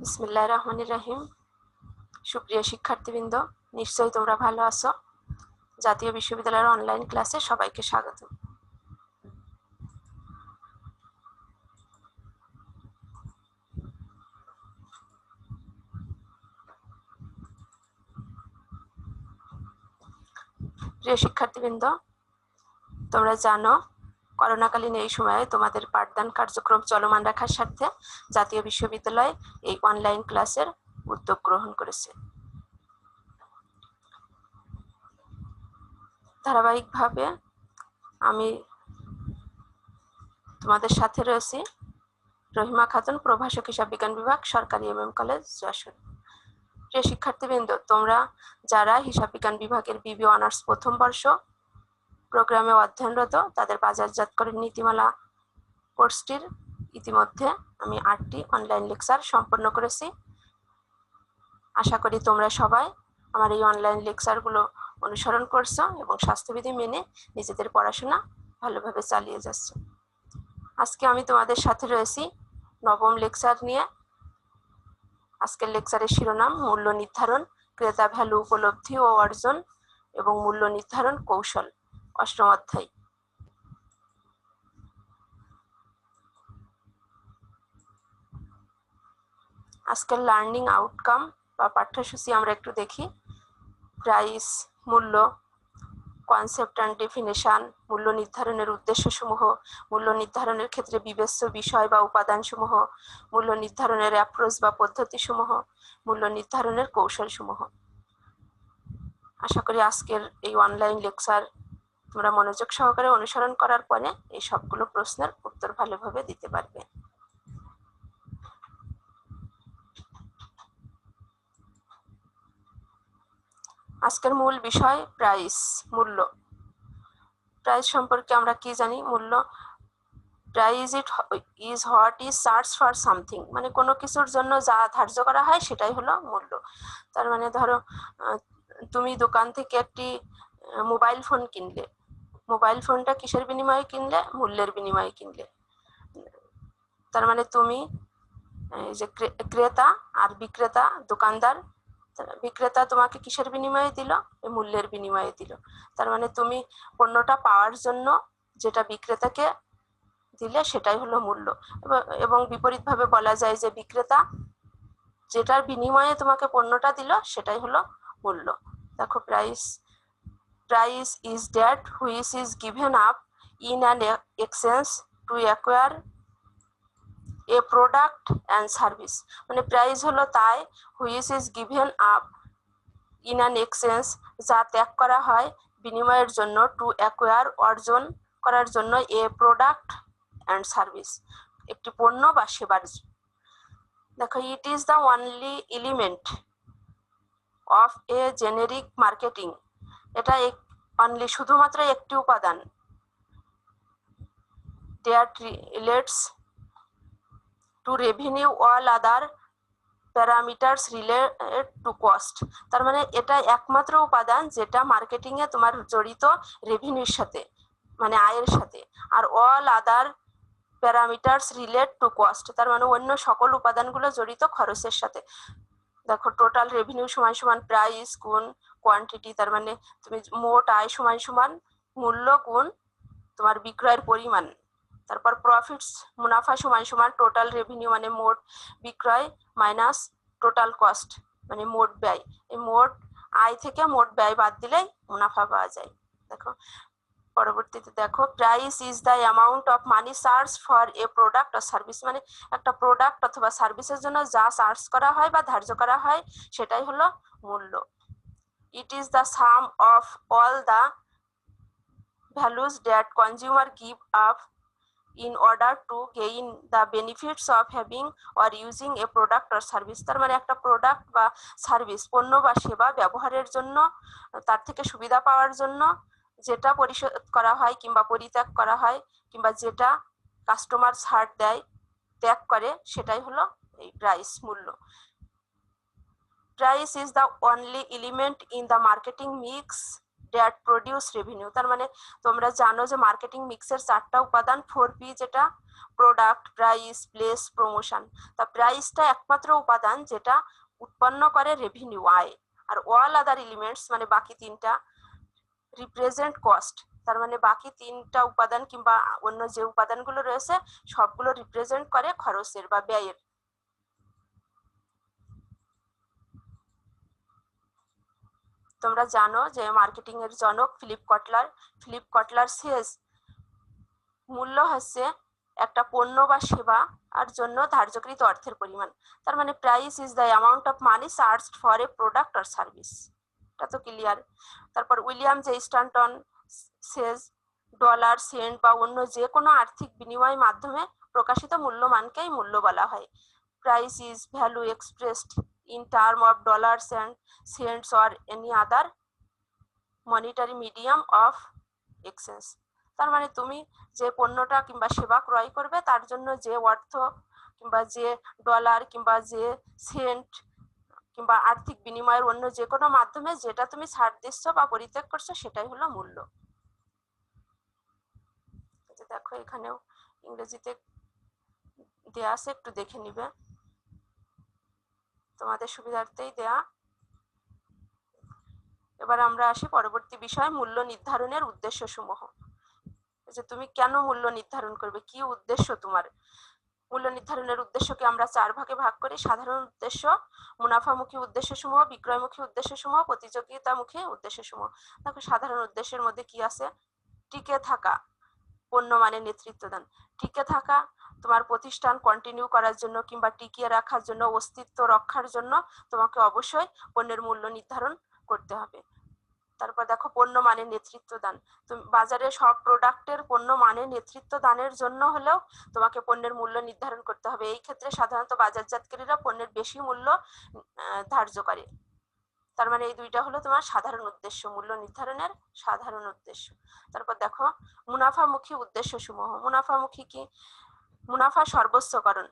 বিসমিল্লাহির রহমানির রহিম। সুপ্রিয় শিক্ষার্থীবৃন্দ, নিশ্চয়ই তোমরা ভালো আছো। জাতীয় বিশ্ববিদ্যালয়ের অনলাইন ক্লাসে সবাইকে স্বাগত। প্রিয় শিক্ষার্থীবৃন্দ, তোমরা জানো করোনাকালীন এই সময়ে তোমাদের পাঠদান কার্যক্রম চলমান রাখার স্বার্থে জাতীয় বিশ্ববিদ্যালয় এই অনলাইন ক্লাসের উদ্যোগ গ্রহণ করেছে। ধারাবাহিকভাবে আমি তোমাদের সাথে রয়েছি রহিমা খাতুন, প্রভাষক হিসাব বিজ্ঞান বিভাগ, সরকারি MM কলেজ, যশোর। প্রিয় শিক্ষার্থীবৃন্দ, তোমরা যারা হিসাব বিজ্ঞান বিভাগের BB অনার্স প্রথম বর্ষ প্রোগ্রামে অধ্যয়নরত, তাদের বাজারজাতকরণ নীতিমালা কোর্সটির ইতিমধ্যে আমি 8টি অনলাইন লেকচার সম্পন্ন করেছি। আশা করি তোমরা সবাই আমার এই অনলাইন লেকচারগুলো অনুসরণ করছো এবং স্বাস্থ্যবিধি মেনে নিজেদের পড়াশোনা ভালোভাবে চালিয়ে যাচ্ছ। আজকে আমি তোমাদের সাথে রয়েছি নবম লেকচার নিয়ে। আজকের লেকচারের শিরোনাম মূল্য নির্ধারণ, ক্রেতা ভ্যালু উপলব্ধি ও অর্জন এবং মূল্য নির্ধারণ কৌশল, অষ্টম অধ্যায়। আজকের লার্নিং আউটকাম বা পাঠ্যসূচি আমরা একটু দেখি। প্রাইস, মূল্য, কনসেপ্ট অ্যান্ড ডেফিনেশন, মূল্য নির্ধারণের উদ্দেশ্যসমূহ, মূল্য নির্ধারণের ক্ষেত্রে বিবেচ্য বিষয় বা উপাদানসমূহ, মূল্য নির্ধারণের অ্যাপ্রোচ বা পদ্ধতিসমূহ, মূল্য নির্ধারণের কৌশলসমূহ। আশা করি আজকের এই অনলাইন লেকচার তোমরা মনোযোগ সহকারে অনুসরণ করার পরে এই সবগুলো প্রশ্নের উত্তর ভালোভাবে দিতে পারবে। আজকের মূল বিষয় প্রাইস, মূল্য। প্রাইস সম্পর্কে আমরা কি জানি? মূল্য, price is what is charge for something, মানে কোনো কিছুর জন্য যা ধার্য করা হয় সেটাই হলো মূল্য। তার মানে ধরো তুমি দোকান থেকে একটি মোবাইল ফোন কিনলে, মোবাইল ফোনটা কিসের বিনিময়ে কিনলে? মূল্যের বিনিময়ে কিনলে। তার মানে তুমি যে ক্রেতা আর বিক্রেতা, দোকানদার, বিক্রেতা তোমাকে কিসের বিনিময়ে দিল? মূল্যের বিনিময়ে দিল। তার মানে তুমি পণ্যটা পাওয়ার জন্য যেটা বিক্রেতাকে দিলে সেটাই হলো মূল্য। এবং বিপরীতভাবে বলা যায় যে বিক্রেতা যেটার বিনিময়ে তোমাকে পণ্যটা দিল সেটাই হলো মূল্য। দেখো, price is that which is given up in an exchange to acquire A product and service. মানে প্রাইস হলো তাই which is given up in an exchange, যা ত্যাগ করা হয় বিনিময়ের জন্য, টু অ্যাকোয়ার অর্জন করার জন্য, এ প্রোডাক্ট অ্যান্ড সার্ভিস একটি পণ্য বা সেবার। দেখো, it is the only element of A generic marketing, এটা অনলি শুধুমাত্র একটি উপাদান, that relates to revenue all other parameters related to cost. তার মানে এটা একমাত্র উপাদান যেটা মার্কেটিং এ তোমার জড়িত রেভিনিউর সাথে, মানে আয়ের সাথে, আর all other parameters relate to cost, তার মানে অন্য সকল উপাদানগুলো জড়িত খরচের সাথে। দেখো, টোটাল রেভিনিউ সমান সমান প্রাইস গুণ কোয়ান্টিটি, তার মানে তুমি মোট আয় সমান সমান মূল্য গুণ তোমার বিক্রয়ের পরিমাণ। তারপর প্রফিটস, মুনাফা সমান সমান টোটাল রেভিনিউ মানে মোট বিক্রয় মাইনাস টোটাল কস্ট মানে মোট ব্যয়। এই মোট আয় থেকে মোট ব্যয় বাদ দিলেই মুনাফা পাওয়া যায়। দেখো পরবর্তীতে, দেখো, price is the amount of money charge for a product or service, মানে একটা প্রোডাক্ট অথবা সার্ভিসের জন্য যা চার্জ করা হয় বা ধার্য করা হয় সেটাই হলো মূল্য। It is the some of all the values that consumer give up in order to gain the benefits of having or using a product or service। তার মানে একটা প্রোডাক্ট বা সার্ভিস, পণ্য বা সেবা ব্যবহারের জন্য, তার থেকে সুবিধা পাওয়ার জন্য যেটা পরিশোধ করা হয় কিংবা পরিত্যাগ করা হয়, কিংবা যেটা কাস্টমার ছাড় দেয়, ত্যাগ করে, সেটাই হলো এই প্রাইস, মূল্য। Price is the only element in the marketing mix that produce revenue. তার মানে তোমরা জানো যে মার্কেটিং মিক্সের 4টা উপাদান, 4P, যেটা প্রোডাক্ট, প্রাইস, প্লেস, প্রমোশন। তা প্রাইসটা একমাত্র উপাদান যেটা উৎপন্ন করে রেভিনিউ, আয়। আর অল আদার এলিমেন্টস মানে বাকি 3টা রিপ্রেজেন্ট কস্ট। তার মানে বাকি 3টা উপাদান কিংবা অন্য যে উপাদানগুলো রয়েছে সবগুলো রিপ্রেজেন্ট করে খরচের বা ব্যয়ের। তোমরা জানো যে মার্কেটিং এর জনক ফিলিপ কটলার। ফিলিপ কটলার সেজ মূল্য হচ্ছে একটা পণ্য বা সেবা আর জন্য ধার্যকৃত অর্থের পরিমাণ। তার মানে price is the amount of money charged for a product or service. এটা তো ক্লিয়ার। তারপর উইলিয়াম জে স্ট্যান্টন সেজ ডলার, সেন্ট বা অন্য যে কোনো আর্থিক বিনিময় মাধ্যমে প্রকাশিত মূল্যমানকেই মূল্য বলা হয়। Price is value expressed in term of dollars and cents or any other monetary medium of exchange। তার মানে তুমি যে পণ্যটা কিংবা সেবা ক্রয় করবে তার জন্য যে অর্থ কিংবা যে ডলার কিংবা যে সেন্ট কিংবা আর্থিক বিনিময়ের অন্য যে কোনো মাধ্যমে যেটা তুমি ছাড় দিচ্ছ বা পরিত্যাগ করছো সেটাই হলো মূল্য। দেখো এখানেও ইংরেজিতে দেয়া আছে, একটু দেখে নিবে, তোমাদের সুবিধার্থেই দেয়া। এবার আমরা আসি পরবর্তী বিষয়, মূল্য নির্ধারণের উদ্দেশ্য সমূহ। যে তুমি কেন মূল্য নির্ধারণ করবে, কি উদ্দেশ্য তোমার। মূল্য নির্ধারণের উদ্দেশ্যকে আমরা 4 ভাগে ভাগ করি: সাধারণ উদ্দেশ্য, মুনাফামুখী উদ্দেশ্য সমূহ, বিক্রয়মুখী উদ্দেশ্য সমূহ, প্রতিযোগিতামুখী উদ্দেশ্য সমূহ। দেখো সাধারণ উদ্দেশ্যের মধ্যে কি আছে, টিকে থাকা, পণ্য মানের নেতৃত্ব দান। টিকে থাকা তোমার প্রতিষ্ঠান কন্টিনিউ করার জন্য কিংবা টিকিয়ে রাখার জন্য, অস্তিত্ব রক্ষার জন্য তোমাকে অবশ্যই পণ্যের মূল্য নির্ধারণ করতে হবে। তারপর দেখো পণ্য মানের নেতৃত্ব দান। তুমি বাজারে সব প্রোডাক্টের পণ্য মানের নেতৃত্ব দানের জন্য হলেও তোমাকে পণ্যের মূল্য নির্ধারণ করতে হবে। এই ক্ষেত্রে সাধারণত বাজারজাতকারীরা পণ্যের বেশি মূল্য ধার্য করে। তার মানে এই দুইটা হলো তোমার সাধারণ উদ্দেশ্য, মূল্য নির্ধারণের সাধারণ উদ্দেশ্য। তারপর দেখো মুনাফামুখী উদ্দেশ্য সমূহ। মুনাফামুখী কি, মুনাফা সর্বোচ্চকরণ।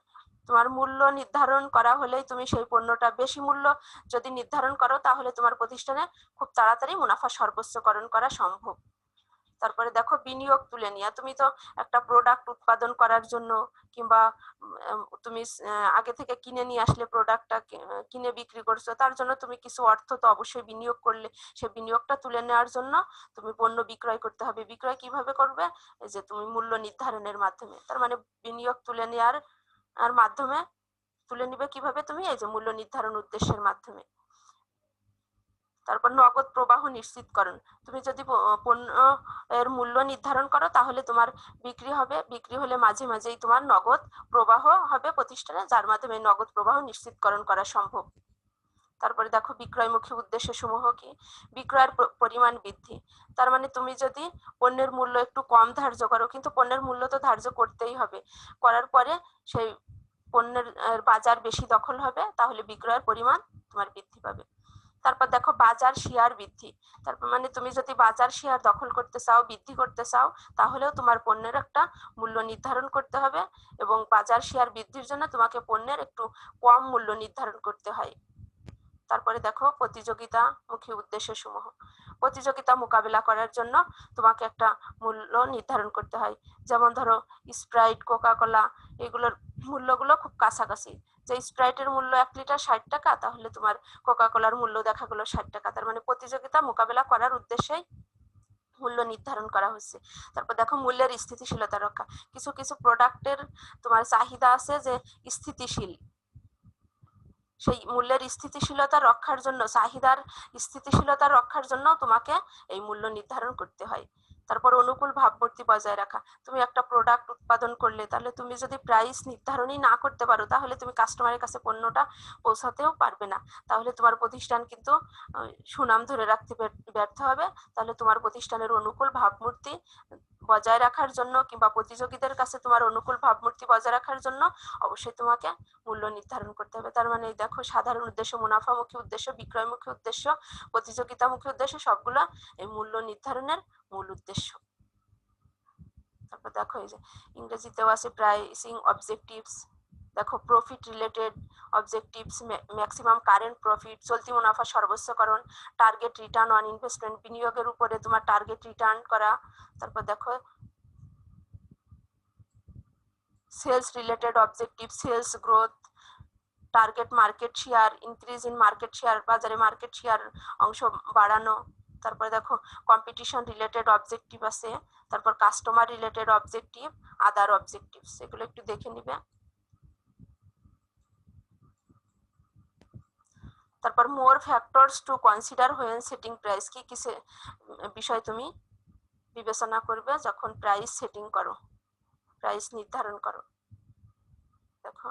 তোমার মূল্য নির্ধারণ করা হলেই তুমি সেই পণ্যটা বেশি মূল্য যদি নির্ধারণ করো তাহলে তোমার প্রতিষ্ঠানে খুব তাড়াতাড়ি মুনাফা সর্বোচ্চকরণ করা সম্ভব। তারপরে দেখো বিনিয়োগ তুলে নেওয়া। তুমি তো একটা প্রোডাক্ট উৎপাদন করার জন্য কিংবা তুমি আগে থেকে কিনে নিয়ে আসলে প্রোডাক্টটা কিনে বিক্রি করছো, তার জন্য তুমি কিছু অর্থ তো অবশ্যই বিনিয়োগ করলে, সেই বিনিয়োগটা তুলে নেওয়ার জন্য তুমি পণ্য বিক্রয় করতে হবে। বিক্রয় কিভাবে করবে, এই যে তুমি মূল্য নির্ধারণের মাধ্যমে। তার মানে বিনিয়োগ তুলে নেওয়ার মাধ্যমে, তুলে নিবে কিভাবে তুমি, এই যে মূল্য নির্ধারণ উদ্দেশ্যের মাধ্যমে। তারপর নগদ প্রবাহ নিশ্চিতকরণ। তুমি যদি পণ্য এর মূল্য নির্ধারণ করো তাহলে তোমার বিক্রি হবে, বিক্রি হলে মাঝে মাঝেই তোমার নগদ প্রবাহ হবে প্রতিষ্ঠানে, যার মাধ্যমে নগদ প্রবাহ নিশ্চিতকরণ করা সম্ভব। তারপরে দেখো বিক্রয়মুখী উদ্দেশ্য সমূহ কি, বিক্রয়ের পরিমাণ বৃদ্ধি। তার মানে তুমি যদি পণ্যের মূল্য একটু কম ধার্য করো, কিন্তু পণ্যের মূল্য তো ধার্য করতেই হবে, করার পরে সেই পণ্যের বাজার বেশি দখল হবে, তাহলে বিক্রয়ের পরিমাণ তোমার বৃদ্ধি পাবে। তারপর দেখো বাজার শেয়ার বৃদ্ধি। তারপর মানে তুমি যদি বাজার শেয়ার দখল করতে চাও, বৃদ্ধি করতে চাও, তাহলেও তোমার পণ্যের একটা মূল্য নির্ধারণ করতে হবে এবং বাজার শেয়ার বৃদ্ধির জন্য তোমাকে পণ্যের একটু কম মূল্য নির্ধারণ করতে হয়। তারপরে দেখো প্রতিযোগিতামুখী উদ্দেশ্য সমূহ। প্রতিযোগিতা মোকাবেলা করার জন্য তোমাকে একটা মূল্য নির্ধারণ করতে হয়। যেমন ধরো স্প্রাইট, কোকাকোলা, এগুলোর মূল্যগুলো খুব কাছাকাছি। যে স্প্রাইটের মূল্য 1 লিটার 60 টাকা, তাহলে তোমার কোকাকোলার মূল্য দেখা গেলো 60 টাকা। তার মানে প্রতিযোগিতা মোকাবেলা করার উদ্দেশ্যেই মূল্য নির্ধারণ করা হচ্ছে। তারপর দেখো মূল্যের স্থিতিশীলতা রক্ষা। কিছু কিছু প্রোডাক্টের তোমার চাহিদা আছে যে স্থিতিশীল, সেই মূল্যের স্থিতিশীলতা রক্ষার জন্য, চাহিদার স্থিতিশীলতা রক্ষার জন্য তোমাকে এই মূল্য নির্ধারণ করতে হয়। তারপর অনুকূল ভাবমূর্তি বজায় রাখা। তুমি একটা প্রোডাক্ট উৎপাদন করলে, তাহলে তুমি যদি প্রাইস নির্ধারণই না করতে পারো তাহলে তুমি কাস্টমারের কাছে পণ্যটা পৌঁছাতেও পারবে না, তাহলে তোমার প্রতিষ্ঠান কিন্তু সুনাম ধরে রাখতে ব্যর্থ হবে। তাহলে তোমার প্রতিষ্ঠানের অনুকূল ভাবমূর্তি বজায় রাখার জন্য কিংবা প্রতিযোগীদের কাছে তোমার অনুকূল ভাবমূর্তি বজায় রাখার জন্য অবশ্যই তোমাকে মূল্য নির্ধারণ করতে হবে। তার মানে দেখো সাধারণ উদ্দেশ্য, মুনাফামুখী উদ্দেশ্য, বিক্রয়মুখী উদ্দেশ্য, প্রতিযোগিতামুখী উদ্দেশ্য, সবগুলো এই মূল্য নির্ধারণের মূল উদ্দেশ্য। তারপর দেখো এই যে ইংরেজিতেও আছে প্রাইসিং অবজেক্টিভস। দেখো profit related objectives, maximum current profit, চলতি মুনাফা সর্বোচ্চকরণ, টার্গেট রিটার্ন অন ইনভেস্টমেন্ট, বিনিয়োগের উপরে তোমার টার্গেট রিটার্ন করা। তারপর দেখো sales related objective, sales growth, target market share, increase in market share, বাজারে মার্কেট শেয়ার অংশ বাড়ানো। তারপরে দেখো কম্পিটিশন রিলেটেড অবজেক্টিভ আছে, তারপর customer related objective, other objectives, এগুলো একটু দেখে নিবে। তারপর more factors to consider when setting price, কি কি বিষয় তুমি বিবেচনা করবে যখন প্রাইস সেটিং করো, প্রাইস নির্ধারণ করো। দেখো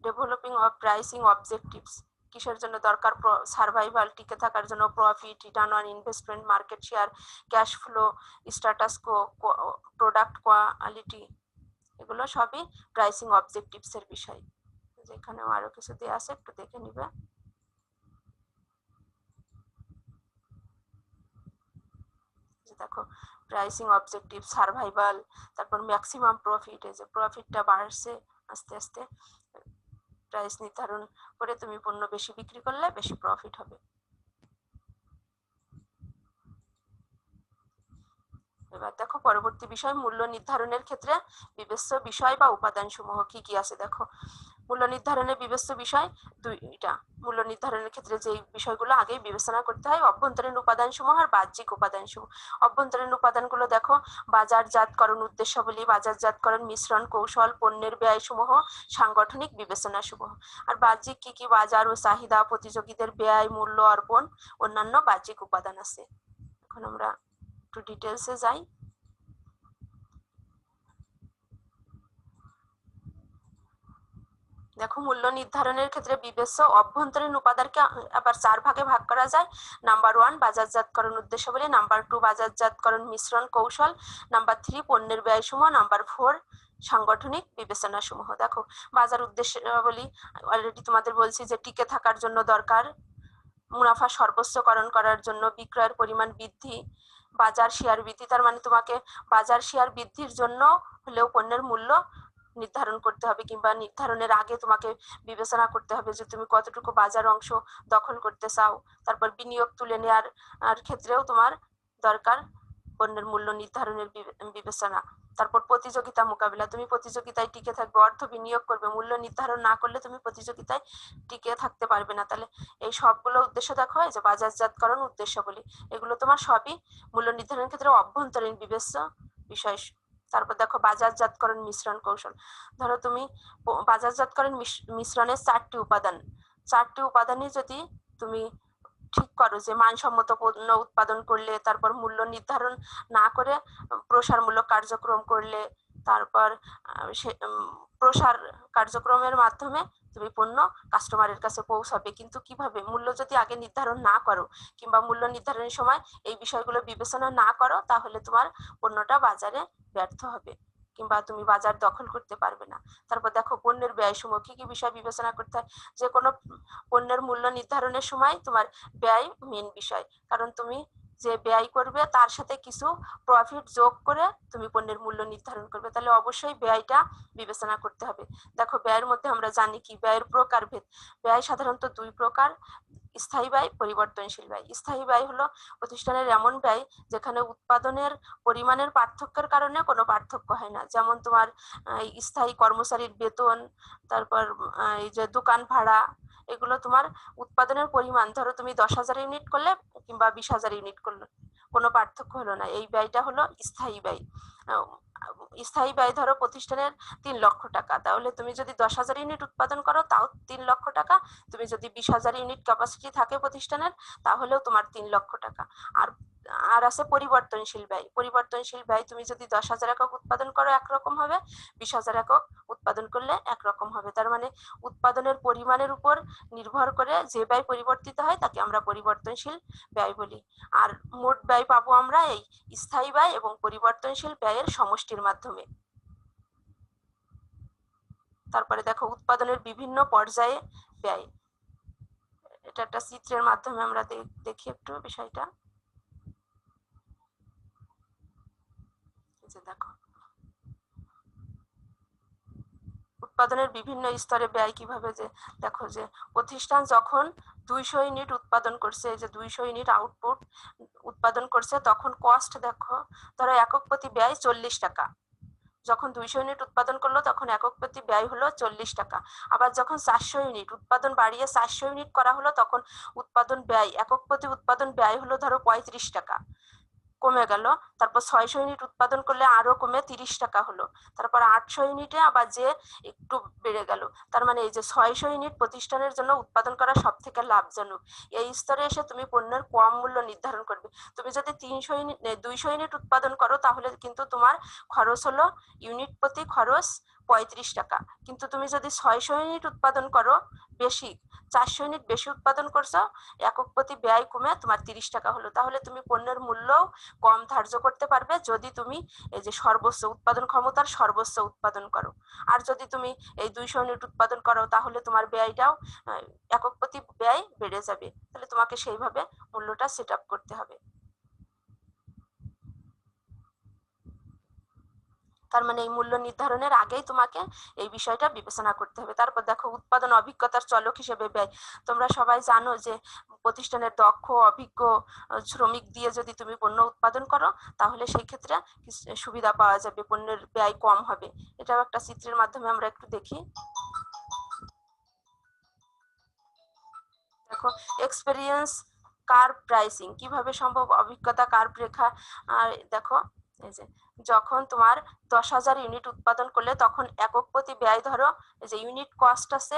ডেভেলপিং অফ প্রাইসিং অবজেক্টিভস, কিসের জন্য দরকার, সার্ভাইভাল, টিকে থাকার জন্য, profit, return on investment, market share, cash flow, status co, product quality, এগুলো সবই প্রাইসিং অবজেক্টিভস এর বিষয়। যেখানেও আরো কিছু দেওয়া আছে একটু দেখে নিবে। দেখো প্রাইসিং অবজেক্টিভ, সার্ভাইভাল, তারপর ম্যাক্সিমাম প্রফিট, এই যে প্রফিটটা বাড়ছে আস্তে আস্তে, প্রাইস নির্ধারণ করে তুমি পণ্য বেশি বিক্রি করলে বেশি প্রফিট হবে। এবার দেখো পরবর্তী বিষয়, মূল্য নির্ধারণের ক্ষেত্রে বিবেচ্য বিষয় বা উপাদান সমূহ কি কি আছে। দেখো মূল্য নির্ধারণের বিবেচ্য বিষয় দুইটা। মূল্য নির্ধারণের ক্ষেত্রে যে বিষয়গুলো আগেই বিবেচনা করতে হয়, অভ্যন্তরীণ উপাদান সমূহ আর বাহ্যিক উপাদান সমূহ। অভ্যন্তরীণ উপাদানগুলো দেখো বাজারজাতকরণ উদ্দেশ্যাবলী, বাজারজাতকরণ মিশ্রণ কৌশল, পণ্যের ব্যয় সমূহ, সাংগঠনিক বিবেচনা সমূহ। আর বাহ্যিক কি কি, বাজার ও চাহিদা, প্রতিযোগীদের ব্যয়, মূল্য অর্পণ, অন্যান্য বাহ্যিক উপাদান আছে। এখন আমরা একটু ডিটেলসে যাই। দেখো মূল্য নির্ধারণের ক্ষেত্রে বিবেচ্য অভ্যন্তরীণ উপাদানকে আবার 4 ভাগে ভাগ করা যায়। নাম্বার 1 বাজারজাতকরণ উদ্দেশ্যাবলী, নাম্বার 2 বাজারজাতকরণ মিশ্রণ কৌশল, নাম্বার 3 পণ্যের ব্যয়সমূহ, নাম্বার 4 সাংগঠনিক বিবেচনা সমূহ। দেখো বাজার উদ্দেশ্যাবলী অলরেডি তোমাদের বলছি যে টিকে থাকার জন্য দরকার, মুনাফা সর্বোচ্চকরণ করার জন্য বিক্রয়ের পরিমাণ বৃদ্ধি, বাজার শেয়ার বৃদ্ধি, তার মানে তোমাকে বাজার শেয়ার বৃদ্ধির জন্য হলেও পণ্যের মূল্য নির্ধারণ করতে হবে, কিংবা নির্ধারণের আগে তোমাকে বিবেচনা করতে হবে যে তুমি কতটুকু বাজার অংশ দখল করতে চাও। তারপর বিনিয়োগ তুলে নেওয়ার ক্ষেত্রেও তোমার দরকার পণ্যের মূল্য নির্ধারণের বিবেচনা। তারপর প্রতিযোগিতা মোকাবিলা, তুমি প্রতিযোগিতায় টিকে থাকবে, অর্থ বিনিয়োগ করবে, মূল্য নির্ধারণ না করলে তুমি প্রতিযোগিতায় টিকে থাকতে পারবে না। তাহলে এই সবগুলো উদ্দেশ্য দেখো, এই যে বাজারজাতকরণ উদ্দেশ্যাবলী, এগুলো তোমার সবই মূল্য নির্ধারণের ক্ষেত্রে অভ্যন্তরীণ বিবেচ্য বিষয়। তারপর দেখো বাজারজাতকরণ মিশ্রণ কৌশল, ধরো তুমি বাজারজাতকরণ মিশ্রণের 4টি উপাদান, 4টি উপাদানই যদি তুমি ঠিক করো যে মানসম্মত পণ্য উৎপাদন করলে, তারপর মূল্য নির্ধারণ না করে প্রসারমূলক কার্যক্রম করলে, তারপর প্রসার কার্যক্রমের মাধ্যমে তুমি পণ্য কাস্টমারের কাছে পৌঁছাবে। কিন্তু কিভাবে, মূল্য যদি আগে নির্ধারণ না করো কিংবা মূল্য নির্ধারণের সময় এই বিষয়গুলো বিবেচনা না করো, তাহলে তোমার পণ্যটা বাজারে ব্যর্থ হবে কিংবা তুমি বাজার দখল করতে পারবে না। তারপর দেখো পণ্যের ব্যয়সমূহ, কি কি বিষয় বিবেচনা করতে হয়। যে কোনো পণ্যের মূল্য নির্ধারণের সময় তোমার ব্যয় মেন বিষয়, কারণ তুমি যে ব্যয় করবে তার সাথে কিছু প্রফিট যোগ করে তুমি পণ্যের মূল্য নির্ধারণ করবে, তাহলে অবশ্যই ব্যয়টা বিবেচনা করতে হবে। দেখো ব্যয়ের মধ্যে আমরা জানি কি, ব্যয়ের প্রকারভেদ। ব্যয় সাধারণত 2 প্রকার, স্থায়ী ব্যয়, পরিবর্তনশীল ব্যয়। স্থায়ী ব্যয় হলো প্রতিষ্ঠানের এমন ব্যয় যেখানে উৎপাদনের পরিমাণের পার্থক্যের কারণে কোনো পার্থক্য হয় না, যেমন তোমার স্থায়ী কর্মচারীর বেতন, তারপর এই যে দোকান ভাড়া, এগুলো তোমার উৎপাদনের পরিমাণ, ধরো তুমি 10,000 ইউনিট করলে কিংবা 20,000 ইউনিট করলে কোনো পার্থক্য হলো না, এই ব্যয়টা হলো স্থায়ী ব্যয়। স্থায়ী ব্যয় ধরো প্রতিষ্ঠানের 3 লক্ষ টাকা, তাহলে তুমি যদি 10,000 ইউনিট উৎপাদন করো তাও 3 লক্ষ টাকা, তুমি যদি 20,000 ইউনিট ক্যাপাসিটি থাকে প্রতিষ্ঠানের তাহলেও তোমার 3 লক্ষ টাকা। আর আর আছে পরিবর্তনশীল ব্যয়। পরিবর্তনশীল ব্যয় তুমি যদি 10,000 একক উৎপাদন করো একরকম হবে, 20,000 একক উৎপাদন করলে একরকম হবে। তার মানে উৎপাদনের পরিমাণের উপর নির্ভর করে যে ব্যয় পরিবর্তিত হয় তাকে আমরা পরিবর্তনশীল ব্যয় বলি। আর মোট ব্যয় পাবো আমরা এই স্থায়ী ব্যয় এবং পরিবর্তনশীল ব্যয়ের সমষ্টির মাধ্যমে। তারপরে দেখো উৎপাদনের বিভিন্ন পর্যায়ে ব্যয়, এটা একটা চিত্রের মাধ্যমে আমরা দেখি একটু বিষয়টা। দেখো উৎপাদনের বিভিন্ন স্তরে ব্যয় কিভাবে, যে দেখো যে প্রতিষ্ঠান যখন 200 ইউনিট উৎপাদন করছে, এই যে 200 ইউনিট আউটপুট উৎপাদন করছে, তখন কস্ট দেখো, ধরো একক প্রতি ব্যয় 40 টাকা। যখন 200 ইউনিট উৎপাদন করলো তখন একক প্রতি ব্যয় হলো 40 টাকা। আবার যখন 400 ইউনিট উৎপাদন বাড়িয়ে 400 ইউনিট করা হলো, তখন উৎপাদন ব্যয়, একক প্রতি উৎপাদন ব্যয় হলো ধরো 35 টাকা, কমে গেল। তারপর 600 ইউনিট উৎপাদন করলে আরো কমে 30 টাকা হলো। তারপর 800 ইউনিটে আবার যে একটু বেড়ে গেল। তার মানে এই যে 600 ইউনিট প্রতিষ্ঠানের জন্য উৎপাদন করা সব থেকে লাভজনক। এই স্তরে এসে তুমি পণ্যের কম মূল্য নির্ধারণ করবে। তুমি যদি 200 ইউনিট উৎপাদন করো, তাহলে কিন্তু তোমার খরচ হলো ইউনিট প্রতি খরচ 35 টাকা। কিন্তু তুমি যদি 600 ইউনিট উৎপাদন করো, বেশি 400 ইউনিট বেশি উৎপাদন করছো, একক প্রতি ব্যয় কমে তোমার 30 টাকা হলো। তাহলে তুমি পণ্যের মূল্য কম ধার্য করতে পারবে যদি তুমি এই যে সর্বোচ্চ উৎপাদন ক্ষমতার সর্বোচ্চ উৎপাদন করো। আর যদি তুমি এই 200 ইউনিট উৎপাদন করো, তাহলে তোমার ব্যয়টাও একক প্রতি ব্যয় বেড়ে যাবে। তাহলে তোমাকে সেইভাবে মূল্যটা সেট আপ করতে হবে। তার মানে এই মূল্য নির্ধারণের আগেই তোমাকে এই বিষয়টা বিবেচনা করতে হবে। তারপর দেখো উৎপাদন অভিজ্ঞতার চলক হিসেবে ব্যয়। তোমরা সবাই জানো যে প্রতিষ্ঠানের দক্ষ অভিজ্ঞ শ্রমিক দিয়ে যদি তুমি পণ্য উৎপাদন করো, তাহলে সেই ক্ষেত্রে সুবিধা পাওয়া যাবে, পণ্যের ব্যয় কম হবে। এটাও একটা চিত্রের মাধ্যমে আমরা একটু দেখি। দেখো এক্সপেরিয়েন্স কার্ভ প্রাইসিং কিভাবে সম্ভব, অভিজ্ঞতা কার্ভ রেখা। আর দেখো এই যে যখন তোমার 10,000 ইউনিট উৎপাদন করলে, তখন একক প্রতি ব্যয় ধরো এই যে ইউনিট কস্ট আছে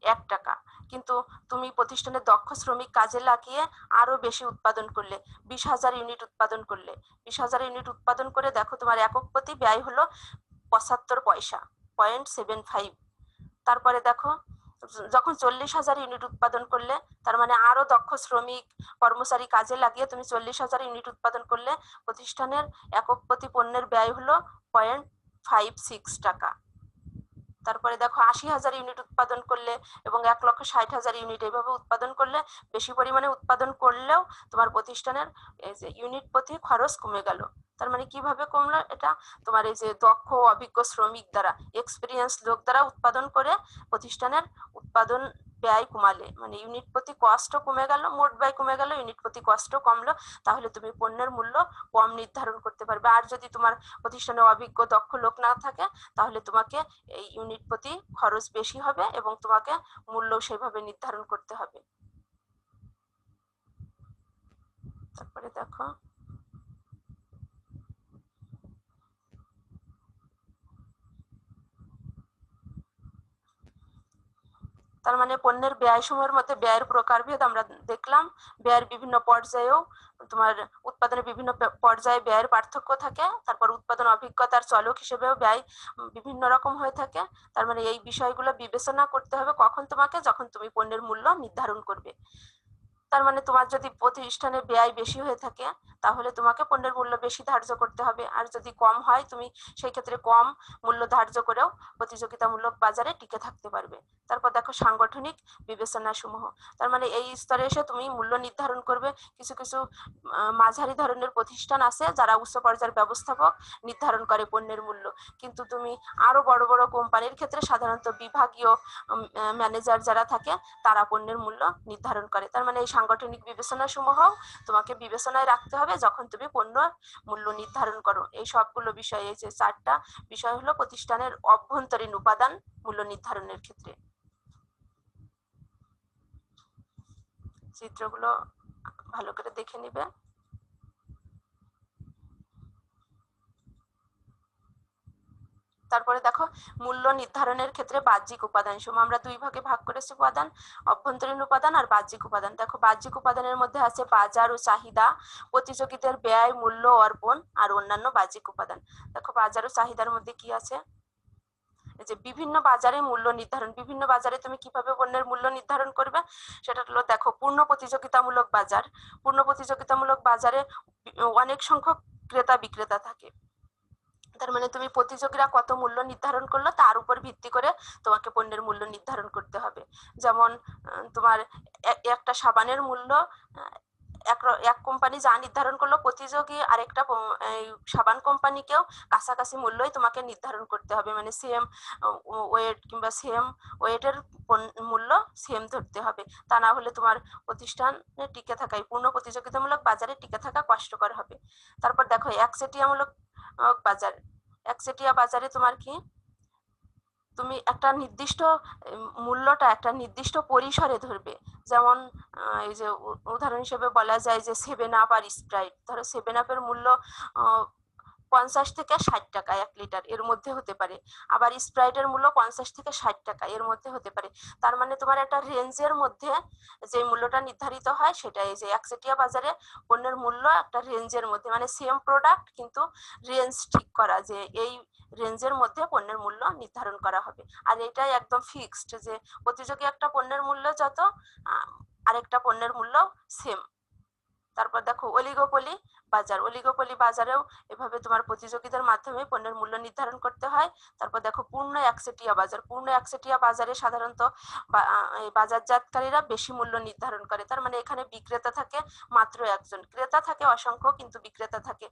1 টাকা, কিন্তু তুমি প্রতিষ্ঠানের দক্ষ শ্রমিক কাজে লাগিয়ে আরো বেশি উৎপাদন করলে, 20,000 ইউনিট উৎপাদন করলে, 20,000 ইউনিট উৎপাদন করে দেখো তোমার একক প্রতি ব্যয় হলো 75 পয়সা, 0.75। তারপরে দেখো যখন 40,000 ইউনিট উৎপাদন করলে, তার মানে আরো দক্ষ শ্রমিক কর্মচারী কাজে লাগিয়ে তুমি 40,000 ইউনিট উৎপাদন করলে, প্রতিষ্ঠানের একক প্রতি পণ্যের ব্যয় হলো 0.56 টাকা। তারপরে দেখো 80,000 ইউনিট উৎপাদন করলে এবং 1,60,000 ইউনিট এইভাবে উৎপাদন করলে, বেশি পরিমাণে উৎপাদন করলেও তোমার প্রতিষ্ঠানের এই যে ইউনিট প্রতি খরচ কমে গেল। তার মানে কিভাবে কমলো, এটা তোমার এই যে দক্ষ অভিজ্ঞ শ্রমিক দ্বারা, এক্সপিরিয়েন্স লোক দ্বারা উৎপাদন করে প্রতিষ্ঠানের উৎপাদন ব্যয় কমালে, মানে ইউনিট প্রতি কস্টও কমে গেল, মোট ব্যয় কমে গেল, ইউনিট প্রতি কস্টও কমলো। তাহলে তুমি পণ্যের মূল্য কম নির্ধারণ করতে পারবে। আর যদি তোমার প্রতিষ্ঠানে অভিজ্ঞ দক্ষ লোক না থাকে, তাহলে তোমাকে এই ইউনিট প্রতি খরচ বেশি হবে এবং তোমাকে মূল্য সেভাবে নির্ধারণ করতে হবে। তারপরে দেখো তার মানে পণ্যের ব্যয় সমূহের মধ্যে ব্যয়ের প্রকারভেদ আমরা দেখলাম। ব্যয়ের বিভিন্ন পর্যায়েও তোমার উৎপাদনের বিভিন্ন পর্যায়ে ব্যয়ের পার্থক্য থাকে। তারপর উৎপাদন অভিজ্ঞতার চলক হিসেবেও ব্যয় বিভিন্ন রকম হয়ে থাকে। তার মানে এই বিষয়গুলো বিবেচনা করতে হবে কখন তোমাকে, যখন তুমি পণ্যের মূল্য নির্ধারণ করবে। তার মানে তোমার যদি প্রতিষ্ঠানে ব্যয় বেশি হয়ে থাকে, তাহলে তোমাকে পণ্যের মূল্য বেশি ধার্য করতে হবে। আর যদি কম হয়, তুমি সেই ক্ষেত্রে কম মূল্য ধার্য করেও প্রতিযোগিতামূলক বাজারে টিকে থাকতে পারবে। তারপর দেখো সাংগঠনিক বিবেচনা সমূহ। তার মানে এই স্তরে এসে তুমি মূল্য নির্ধারণ করবে। কিছু কিছু মাঝারি ধরনের প্রতিষ্ঠান আছে যারা উচ্চ পর্যায়ের ব্যবস্থাপক নির্ধারণ করে পণ্যের মূল্য, কিন্তু তুমি আরো বড় বড় কোম্পানির ক্ষেত্রে সাধারণত বিভাগীয় ম্যানেজার যারা থাকে, তারা পণ্যের মূল্য নির্ধারণ করে। তার মানে এই সাংগঠনিক বিবেচনা সমূহ তোমাকে বিবেচনায় রাখতে হবে যখন তুমি পণ্য মূল্য নির্ধারণ করো। এই সবগুলো বিষয়, এই যে 4টা বিষয় হলো প্রতিষ্ঠানের অভ্যন্তরীণ উপাদান মূল্য নির্ধারণের ক্ষেত্রে। চিত্রগুলো ভালো করে দেখে নিবে। তারপরে দেখো মূল্য নির্ধারণের ক্ষেত্রে বাহ্যিক উপাদান সমূহ আমরা 2 ভাগে ভাগ করেছি উপাদান, অভ্যন্তরীণ উপাদান আর বাহ্যিক উপাদান। দেখো বাহ্যিক উপাদানের মধ্যে আছে বাজার ও চাহিদা, প্রতিযোগিতার ব্যয়, মূল্য অর্পণ আর অন্যান্য বাহ্যিক উপাদান। দেখো বাজার ও চাহিদার মধ্যে কি আছে, যে বিভিন্ন বাজারে মূল্য নির্ধারণ। বিভিন্ন বাজারে তুমি কিভাবে পণ্যের মূল্য নির্ধারণ করবে, সেটা হলো দেখো পূর্ণ প্রতিযোগিতামূলক বাজার। পূর্ণ প্রতিযোগিতামূলক বাজারে অনেক সংখ্যক ক্রেতা বিক্রেতা থাকে। তার মানে তুমি প্রতিযোগীরা কত মূল্য নির্ধারণ করলো তার উপর ভিত্তি করে তোমাকে পণ্যের মূল্য নির্ধারণ করতে হবে। যেমন তোমার একটা সাবানের মূল্য এক কোম্পানি যা নির্ধারণ করলো, প্রতিযোগী আরেকটা সাবান কোম্পানিকেও কাছাকাছি মূল্যই তোমাকে নির্ধারণ করতে হবে, মানে সেম ওয়েট কিংবা সেম ওয়েটের মূল্য সেম ধরতে হবে, তা না হলে তোমার প্রতিষ্ঠানে টিকে থাকাই পূর্ণ প্রতিযোগিতামূলক বাজারে টিকে থাকা কষ্টকর হবে। তারপর দেখো একচেটিয়ামূলক বাজার। একচেটিয়া বাজারে তোমার কি, তুমি একটা নির্দিষ্ট মূল্যটা একটা নির্দিষ্ট পরিসরে ধরবে। যেমন এই যে উদাহরণ হিসেবে বলা যায় যে 7 আপ আর স্প্রাইট, ধরো 7 আপের মূল্য 50 থেকে 60 টাকা 1 লিটার, এর মধ্যে হতে পারে। আবার স্প্রাইটের মূল্য 50 থেকে 60 টাকা, এর মধ্যে হতে পারে। তার মানে তোমার একটা রেঞ্জের মধ্যে যে মূল্যটা নির্ধারিত হয় সেটা, এই যে একচেটিয়া বাজারে পণ্যের মূল্য একটা রেঞ্জের মধ্যে, মানে সেম প্রোডাক্ট কিন্তু রেঞ্জ ঠিক করা, যে এই রেঞ্জের মধ্যে পণ্যের মূল্য নির্ধারণ করা হবে। আর এটাই একদম ফিক্সড যে প্রতিযোগী একটা পণ্যের মূল্য যত, আরেকটা পণ্যের মূল্য সেম। তারপর দেখো অলিগোপলি বাজার। অলিগোপলি বাজারেও এভাবে তোমার প্রতিযোগিতার মাধ্যমে পণ্যের মূল্য নির্ধারণ করতে হয়। তারপর দেখো পূর্ণ একচেটিয়া বাজার। পূর্ণ একচেটিয়া বাজারে সাধারণত বাজারজাতকারীরা বেশি মূল্য নির্ধারণ করে। তার মানে এখানে বিক্রেতা থাকে মাত্র একজন, ক্রেতা থাকে অসংখ্য কিন্তু বিক্রেতা থাকে।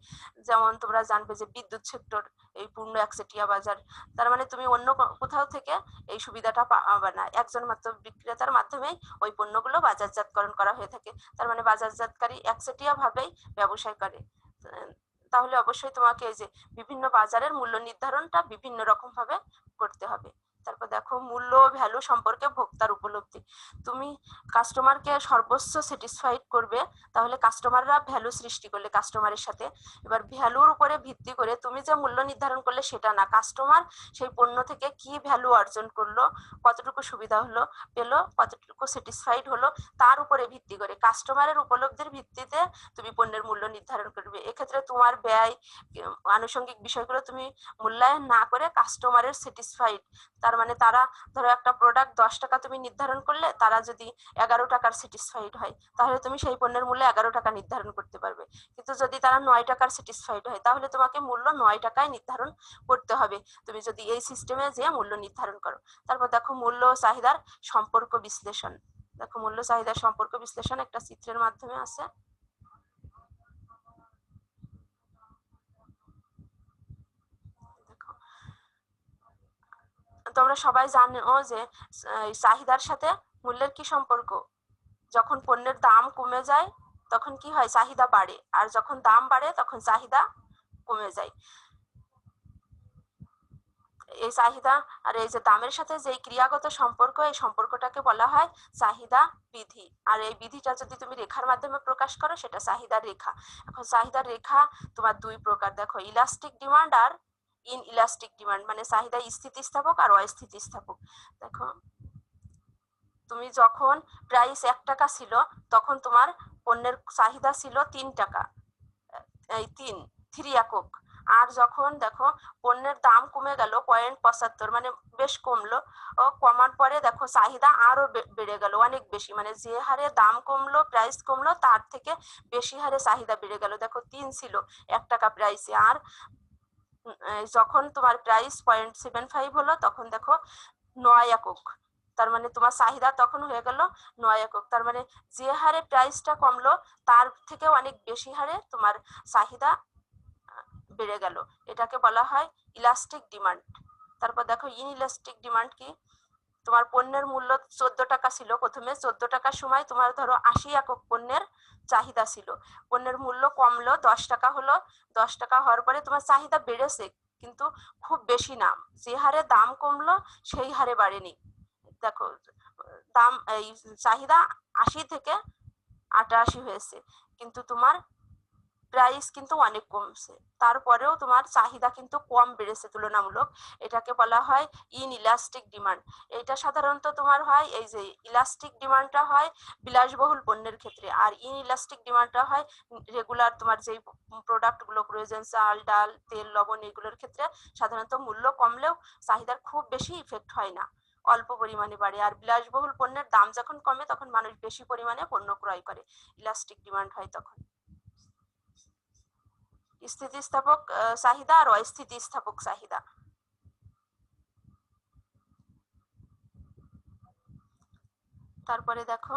যেমন তোমরা জানবে যে বিদ্যুৎ সেক্টর এই পূর্ণ একচেটিয়া বাজার। তার মানে তুমি অন্য কোথাও থেকে এই সুবিধাটা পাবে না, একজন মাত্র বিক্রেতার মাধ্যমেই ওই পণ্যগুলো বাজারজাতকরণ করা হয়ে থাকে। তার মানে বাজারজাতকারী একচেটিয়া ভাবেই ব্যবসায় করে। তাহলে অবশ্যই তোমাকে এই যে বিভিন্ন বাজারের মূল্য নির্ধারণটা বিভিন্ন রকম ভাবে করতে হবে। তারপর দেখো মূল্য ও ভ্যালু সম্পর্কে ভোক্তার উপলব্ধি। তুমি কাস্টমারকে সর্বোচ্চ স্যাটিসফাইড করবে, তাহলে কাস্টমাররা ভ্যালু সৃষ্টি করলে কাস্টমারের সাথে। এবার ভ্যালুর উপরে ভিত্তি করে তুমি যে মূল্য নির্ধারণ করলে সেটা না, কাস্টমার সেই পণ্য থেকে কি ভ্যালু অর্জন করলো, কতটুকু সুবিধা হলো পেলো, কতটুকু স্যাটিসফাইড হলো, তার উপরে ভিত্তি করে কাস্টমারের উপলব্ধির ভিত্তিতে তুমি পণ্যের মূল্য নির্ধারণ করবে। এক্ষেত্রে তোমার ব্যয় আনুষঙ্গিক বিষয়গুলো তুমি মূল্যায়ন না করে কাস্টমারের স্যাটিসফাইড, তার মানে তারা ধরো একটা প্রোডাক্ট 10 টাকা তুমি নির্ধারণ করলে, তারা যদি 11 টাকার স্যাটিসফাইড হয় তাহলে তুমি সেই পণ্যের মূল্য 11 টাকা নির্ধারণ করতে পারবে। কিন্তু যদি তারা 9 টাকার স্যাটিসফাইড হয় তাহলে তোমাকে মূল্য 9 টাকায় নির্ধারণ করতে হবে, তুমি যদি এই সিস্টেমে যে মূল্য নির্ধারণ করো। তারপর দেখো মূল্য ও চাহিদার সম্পর্ক বিশ্লেষণ। দেখো মূল্য চাহিদার সম্পর্ক বিশ্লেষণ একটা চিত্রের মাধ্যমে আছে। তোমরা সবাই জানো যে চাহিদার সাথে মূল্যের কি সম্পর্ক। যখন পণ্যের দাম কমে যায় তখন কি হয়, চাহিদা বাড়ে, আর যখন দাম বাড়ে তখন চাহিদা কমে যায়। এই চাহিদা আর এই যে দামের সাথে যে ক্রিয়াগত সম্পর্ক, এই সম্পর্কটাকে বলা হয় চাহিদা বিধি। আর এই বিধিটা যদি তুমি রেখার মাধ্যমে প্রকাশ করো সেটা চাহিদার রেখা। এখন চাহিদার রেখা তোমার দুই প্রকার, দেখো ইলাস্টিক ডিমান্ড আর ইন ইলাস্টিক ডিমান্ড, মানে চাহিদা স্থিতিস্থাপক আর অস্থিতিস্থাপক। দেখো তুমি যখন প্রাইস 1 টাকা ছিল তখন তোমার পণ্যের চাহিদা ছিল 3 টাকা, এই 3 একক। আর যখন দেখো পণ্যের দাম কমে গেল 0.75, মানে বেশ কমলো, ও কমার পরে দেখো চাহিদা আরো বেড়ে গেল অনেক বেশি, মানে যে হারে দাম কমলো প্রাইস কমলো তার থেকে বেশি হারে চাহিদা বেড়ে গেল। দেখো 3 ছিল 1 টাকা প্রাইসে, আর যখন তোমার প্রাইস 0.75 হলো তখন দেখো 9 একক। তার মানে তোমার চাহিদা তখন হয়ে গেল 9 একক। তার মানে যে হারে প্রাইসটা কমলো তার থেকে অনেক বেশি হারে তোমার চাহিদা বেড়ে গেল, এটাকে বলা হয় ইলাস্টিক ডিমান্ড। তারপর দেখো ইনইলাস্টিক ডিমান্ড কি, তোমার পণ্যের মূল্য 14 টাকা ছিল প্রথমে, 14 টাকার সময় তোমার ধরো 80 একক পণ্যের চাহিদা ছিল, পণ্যের মূল্য কমলো 10 টাকা হলো, 10 টাকা হওয়ার পরে তোমার চাহিদা বেড়েছে কিন্তু খুব বেশি না, যে হারে দাম কমলো সেই হারে বাড়েনি। দেখো দাম এই চাহিদা 80 থেকে 88 হয়েছে কিন্তু তোমার প্রাইস কিন্তু অনেক কমছে, তারপরেও তোমার চাহিদা কিন্তু কম বেড়েছে তুলনামূলক, এটাকে বলা হয় ইনইলাস্টিক ডিমান্ড। এটা সাধারণত তোমার হয় এই যে ইলাস্টিক ডিমান্ডটা হয় বিলাসবহুল পণ্যের ক্ষেত্রে, আর ইনইলাস্টিক ডিমান্ডটা হয় রেগুলার তোমার যেই প্রোডাক্টগুলো প্রয়োজন, চাল ডাল তেল লবণ এগুলোর ক্ষেত্রে সাধারণত মূল্য কমলেও চাহিদার খুব বেশি ইফেক্ট হয় না, অল্প পরিমাণে বাড়ে। আর বিলাসবহুল পণ্যের দাম যখন কমে তখন মানুষ বেশি পরিমাণে পণ্য ক্রয় করে, ইলাস্টিক ডিমান্ড হয় তখন। স্থিতিস্থাপক চাহিদা আর অস্থিতিস্থাপক চাহিদা। তারপরে দেখো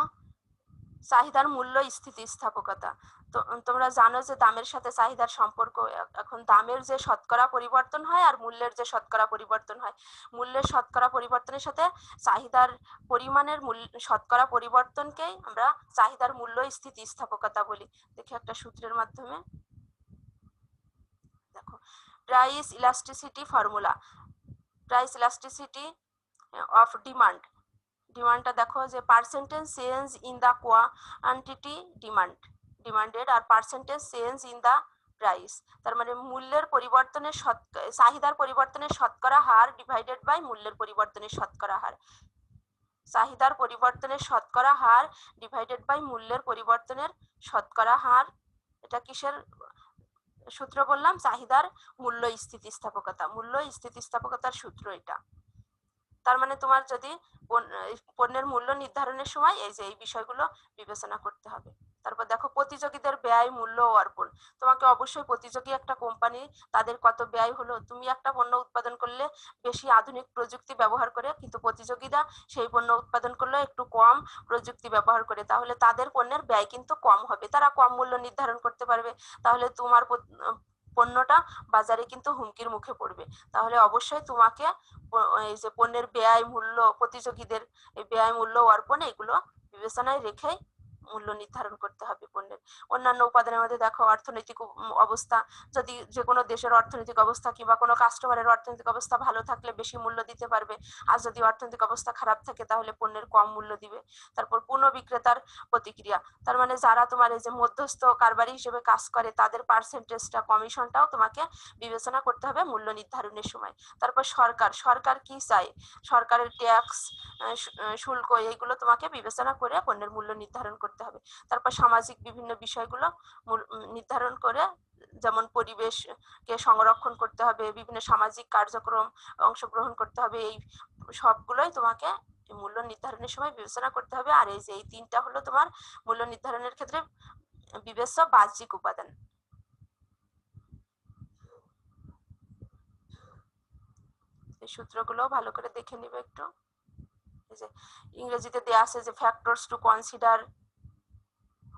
চাহিদার মূল্য স্থিতিস্থাপকতা। তো তোমরা জানো যে দামের সাথে চাহিদার সম্পর্ক। এখন দামের যে শতকরা পরিবর্তন হয় আর মূল্যের যে শতকরা পরিবর্তন হয়, মূল্যের শতকরা পরিবর্তনের সাথে চাহিদার পরিমাণের শতকরা পরিবর্তনকেই আমরা চাহিদার মূল্য স্থিতিস্থাপকতা বলি। দেখি একটা সূত্রের মাধ্যমে দেখো, price elasticity formula. Price elasticity of demand. ডিমান্ডটা দেখো যে percentage change in the quantity demanded আর percentage change in the price. তার মানে মূল্যের পরিবর্তনের চাহিদার পরিবর্তনের শতকরা হার ডিভাইডেড বাই মূল্যের পরিবর্তনের শতকরা হার। চাহিদার পরিবর্তনের শতকরা হার ডিভাইডেড বাই মূল্যের পরিবর্তনের শতকরা হার। এটা কিসের সূত্র বললাম? চাহিদার মূল্য স্থিতিস্থাপকতা। মূল্য স্থিতিস্থাপকতার সূত্র এটা। তার মানে তোমার যদি পণ্যের মূল্য নির্ধারণের সময় এই যে এই বিষয়গুলো বিবেচনা করতে হবে। তারপর দেখো প্রতিযোগীদের ব্যয়, মূল্য ও অর্পণ। তোমাকে অবশ্যই প্রতিযোগী একটা কোম্পানি, তাদের কত ব্যয় হলো। তুমি একটা পণ্য উৎপাদন করলে বেশি আধুনিক প্রযুক্তি ব্যবহার করে, কিন্তু প্রতিযোগীরা সেই পণ্য উৎপাদন করলে একটু কম প্রযুক্তি ব্যবহার করে, তাহলে তাদের পণ্যের ব্যয় কিন্তু কম হবে, তারা কম মূল্য নির্ধারণ করতে পারবে। তাহলে তোমার পণ্যটা বাজারে কিন্তু হুমকির মুখে পড়বে। তাহলে অবশ্যই তোমাকে এই যে পণ্যের ব্যয়, মূল্য, প্রতিযোগীদের এই ব্যয়, মূল্য, অর্পণ এগুলো বিবেচনায় রেখেই মূল্য নির্ধারণ করতে হবে পণ্যের। অন্যান্য উপাদানের মধ্যে দেখো অর্থনৈতিক অবস্থা। যদি যে কোনো দেশের অর্থনৈতিক অবস্থা কিংবা কোনো কাস্টমারের অর্থনৈতিক অবস্থা ভালো থাকলে বেশি মূল্য দিতে পারবে, আর যদি অর্থনৈতিক অবস্থা খারাপ থাকে তাহলে পণ্যের কম মূল্য দিবে। তারপর পুনঃ বিক্রেতার প্রতিক্রিয়া। তার মানে যারা তোমার এই যে মধ্যস্থ কারবারি হিসেবে কাজ করে তাদের পার্সেন্টেজটা, কমিশনটাও তোমাকে বিবেচনা করতে হবে মূল্য নির্ধারণের সময়। তারপর সরকার কি চায়, সরকারের ট্যাক্স, শুল্ক, এইগুলো তোমাকে বিবেচনা করে পণ্যের মূল্য নির্ধারণ করতে হবে। তারপর সামাজিক বিভিন্ন বিষয়গুলো নির্ধারণ করে, যেমন পরিবেশকে সংরক্ষণ করতে হবে, বিভিন্ন সামাজিক কার্যক্রম অংশগ্রহণ করতে হবে, এই সবগুলোই তোমাকে মূল্য নির্ধারণের সময় বিবেচনা করতে হবে। আর এই যে এই তিনটা হলো তোমার মূল্য নির্ধারণের ক্ষেত্রে বিবেচ্য বাহ্যিক উপাদান। এই সূত্রগুলো ভালো করে দেখে নিবে একটু। এই যে ইংরেজিতে দেয়া আছে যে factors to consider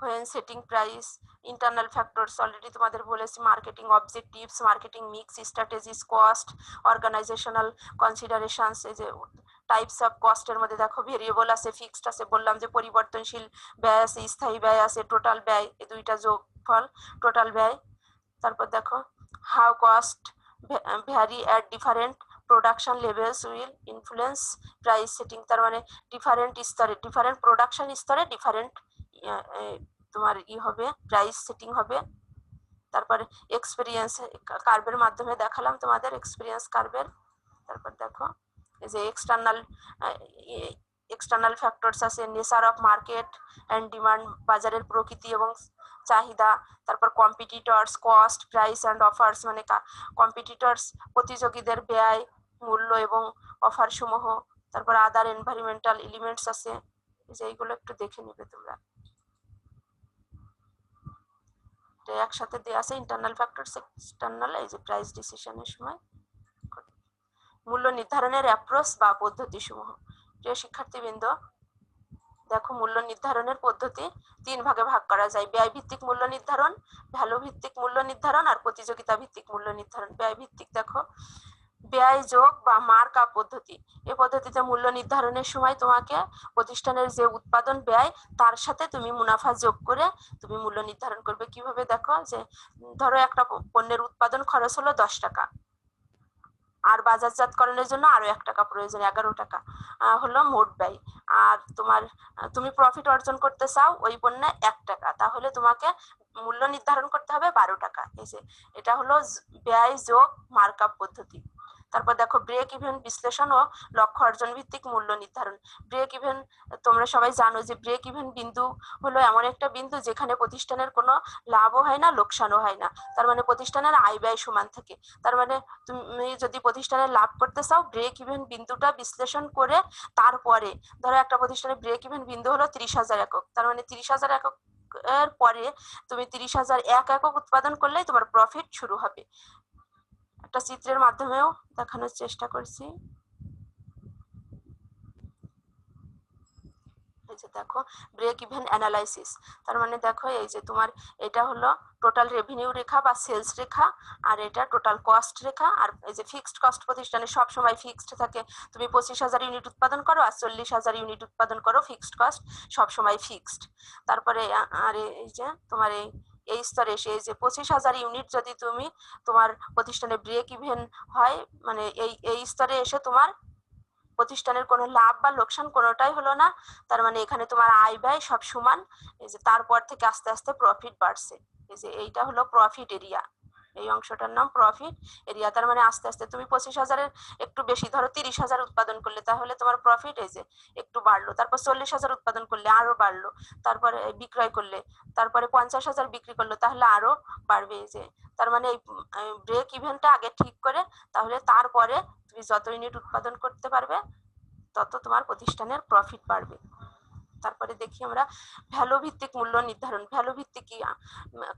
when setting price, internal factors already তোমাদের বলেছি, marketing objectives, marketing mix strategies, cost, organisational considerations. এই যে টাইপস অফ কস্টের মধ্যে দেখো ভেরিয়েবল আছে, ফিক্সড আছে, বললাম যে পরিবর্তনশীল ব্যয় আছে, স্থায়ী ব্যয় আছে, টোটাল ব্যয়, এই দুইটা যোগফল টোটাল ব্যয়। তারপর দেখো how cost vary at different production levels will influence price setting. তার মানে ডিফারেন্ট স্তরে, ডিফারেন্ট প্রোডাকশন স্তরে ডিফারেন্ট তোমার হবে, প্রাইস সেটিং হবে। তারপরে এক্সপেরিয়েন্স কার্ভের মাধ্যমে দেখালাম তোমাদের, এক্সপেরিয়েন্স কার্ভের। তারপর দেখো এই যে এক্সটার্নাল ফ্যাক্টরস আছে, nature of market and demand, বাজারের প্রকৃতি এবং চাহিদা। তারপর competitors, cost, price and offers, মানে কম্পিটিটরস প্রতিযোগীদের ব্যয়, মূল্য এবং অফার সমূহ। তারপর আদার এনভায়রনমেন্টাল এলিমেন্টস আছে, যে এইগুলো একটু দেখে নিবে তোমরা। একসাথে দেয়া আছে ইন্টারনাল ফ্যাক্টরস, এক্সটার্নাল, এই যে প্রাইস ডিসিশনের সময়। মূল্য নির্ধারণের অ্যাপ্রোচ বা পদ্ধতি সমূহ। প্রিয় শিক্ষার্থীবৃন্দ, দেখো মূল্য নির্ধারণের পদ্ধতি তিন ভাগে ভাগ করা যায়: ব্যয় ভিত্তিক মূল্য নির্ধারণ, ভ্যালু ভিত্তিক মূল্য নির্ধারণ আর প্রতিযোগিতা ভিত্তিক মূল্য নির্ধারণ। ব্যয় ভিত্তিক দেখো ব্যয় যোগ বা মার্ক আপ পদ্ধতি। এই পদ্ধতিতে মূল্য নির্ধারণের সময় তোমাকে প্রতিষ্ঠানের যে উৎপাদন ব্যয় তার সাথে তুমি মুনাফা যোগ করে তুমি মূল্য নির্ধারণ করবে। কিভাবে দেখো, যে ধরো একটা পণ্যের উৎপাদন খরচ হলো 10 টাকা, আর বাজারজাতকরণের জন্য আরো 1 টাকা প্রয়োজন, 11 টাকা হলো মোট ব্যয়। আর তুমি প্রফিট অর্জন করতে চাও ওই পণ্যে 1 টাকা, তাহলে তোমাকে মূল্য নির্ধারণ করতে হবে 12 টাকা। এই যে এটা হলো ব্যয় যোগ মার্কআপ পদ্ধতি। তারপর দেখো ব্রেক ইভেন বিশ্লেষণ ও লক্ষ্য অর্জন ভিত্তিক মূল্য নির্ধারণ। ব্রেক ইভেন, তোমরা সবাই জানো যে ব্রেক ইভেন বিন্দু হলো এমন একটা বিন্দু যেখানে প্রতিষ্ঠানের কোনো লাভও হয় না, লোকসানও হয় না। তার মানে প্রতিষ্ঠানের আয় ব্যয় সমান থাকে। তার মানে তুমি যদি প্রতিষ্ঠানের লাভ করতে চাও, ব্রেক ইভেন বিন্দুটা বিশ্লেষণ করে তারপরে ধরো একটা প্রতিষ্ঠানের ব্রেক ইভেন বিন্দু হলো 30,000 একক, তার মানে 30,000 একক এর পরে তুমি 30,001 একক উৎপাদন করলেই তোমার প্রফিট শুরু হবে। একটা চিত্রের মাধ্যমেও দেখানোর চেষ্টা করছি। এই যে দেখো ব্রেক ইভেন অ্যানালাইসিস, তার মানে দেখো এই যে তোমার এটা হলো টোটাল রেভিনিউ রেখা বা সেলস রেখা, আর এটা টোটাল কস্ট রেখা। আর এই যে ফিক্সড কস্ট প্রতিষ্ঠানে সব সময় ফিক্সড থাকে, তুমি 25,000 ইউনিট উৎপাদন করো আর 40,000 ইউনিট উৎপাদন করো, ফিক্সড কস্ট সব সময় ফিক্সড। তারপরে আর এই যে তোমার এই স্তরে এসে এই যে 25,000 ইউনিট যদি তুমি তোমার প্রতিষ্ঠানে ব্রেক ইভেন হয়, মানে এই স্তরে এসে তোমার প্রতিষ্ঠানের কোনো লাভ বা লোকসান কোনোটাই হলো না, তার মানে এখানে তোমার আয় ব্যয় সব সমান। এই যে তারপর থেকে আস্তে আস্তে প্রফিট বাড়ছে, এই যে এইটা হলো প্রফিট এরিয়া, এই অংশটার নাম প্রফিট এরিয়া। তার মানে আস্তে আস্তে তুমি 25,000-এর একটু বেশি ধরো 30,000 উৎপাদন করলে, তাহলে তোমার প্রফিট এই যে একটু বাড়লো, তারপর 40,000 উৎপাদন করলে আরো বাড়লো, তারপরে বিক্রয় করলে, তারপরে 50,000 বিক্রি করলো, তাহলে আরো বাড়বে। এই যে তার মানে এই ব্রেক ইভেনটা আগে ঠিক করে, তাহলে তারপরে তুমি যত ইউনিট উৎপাদন করতে পারবে তত তোমার প্রতিষ্ঠানের প্রফিট বাড়বে। তারপরে দেখি আমরা ভ্যালু ভিত্তিক মূল্য নির্ধারণ। ভ্যালু ভিত্তিক কি,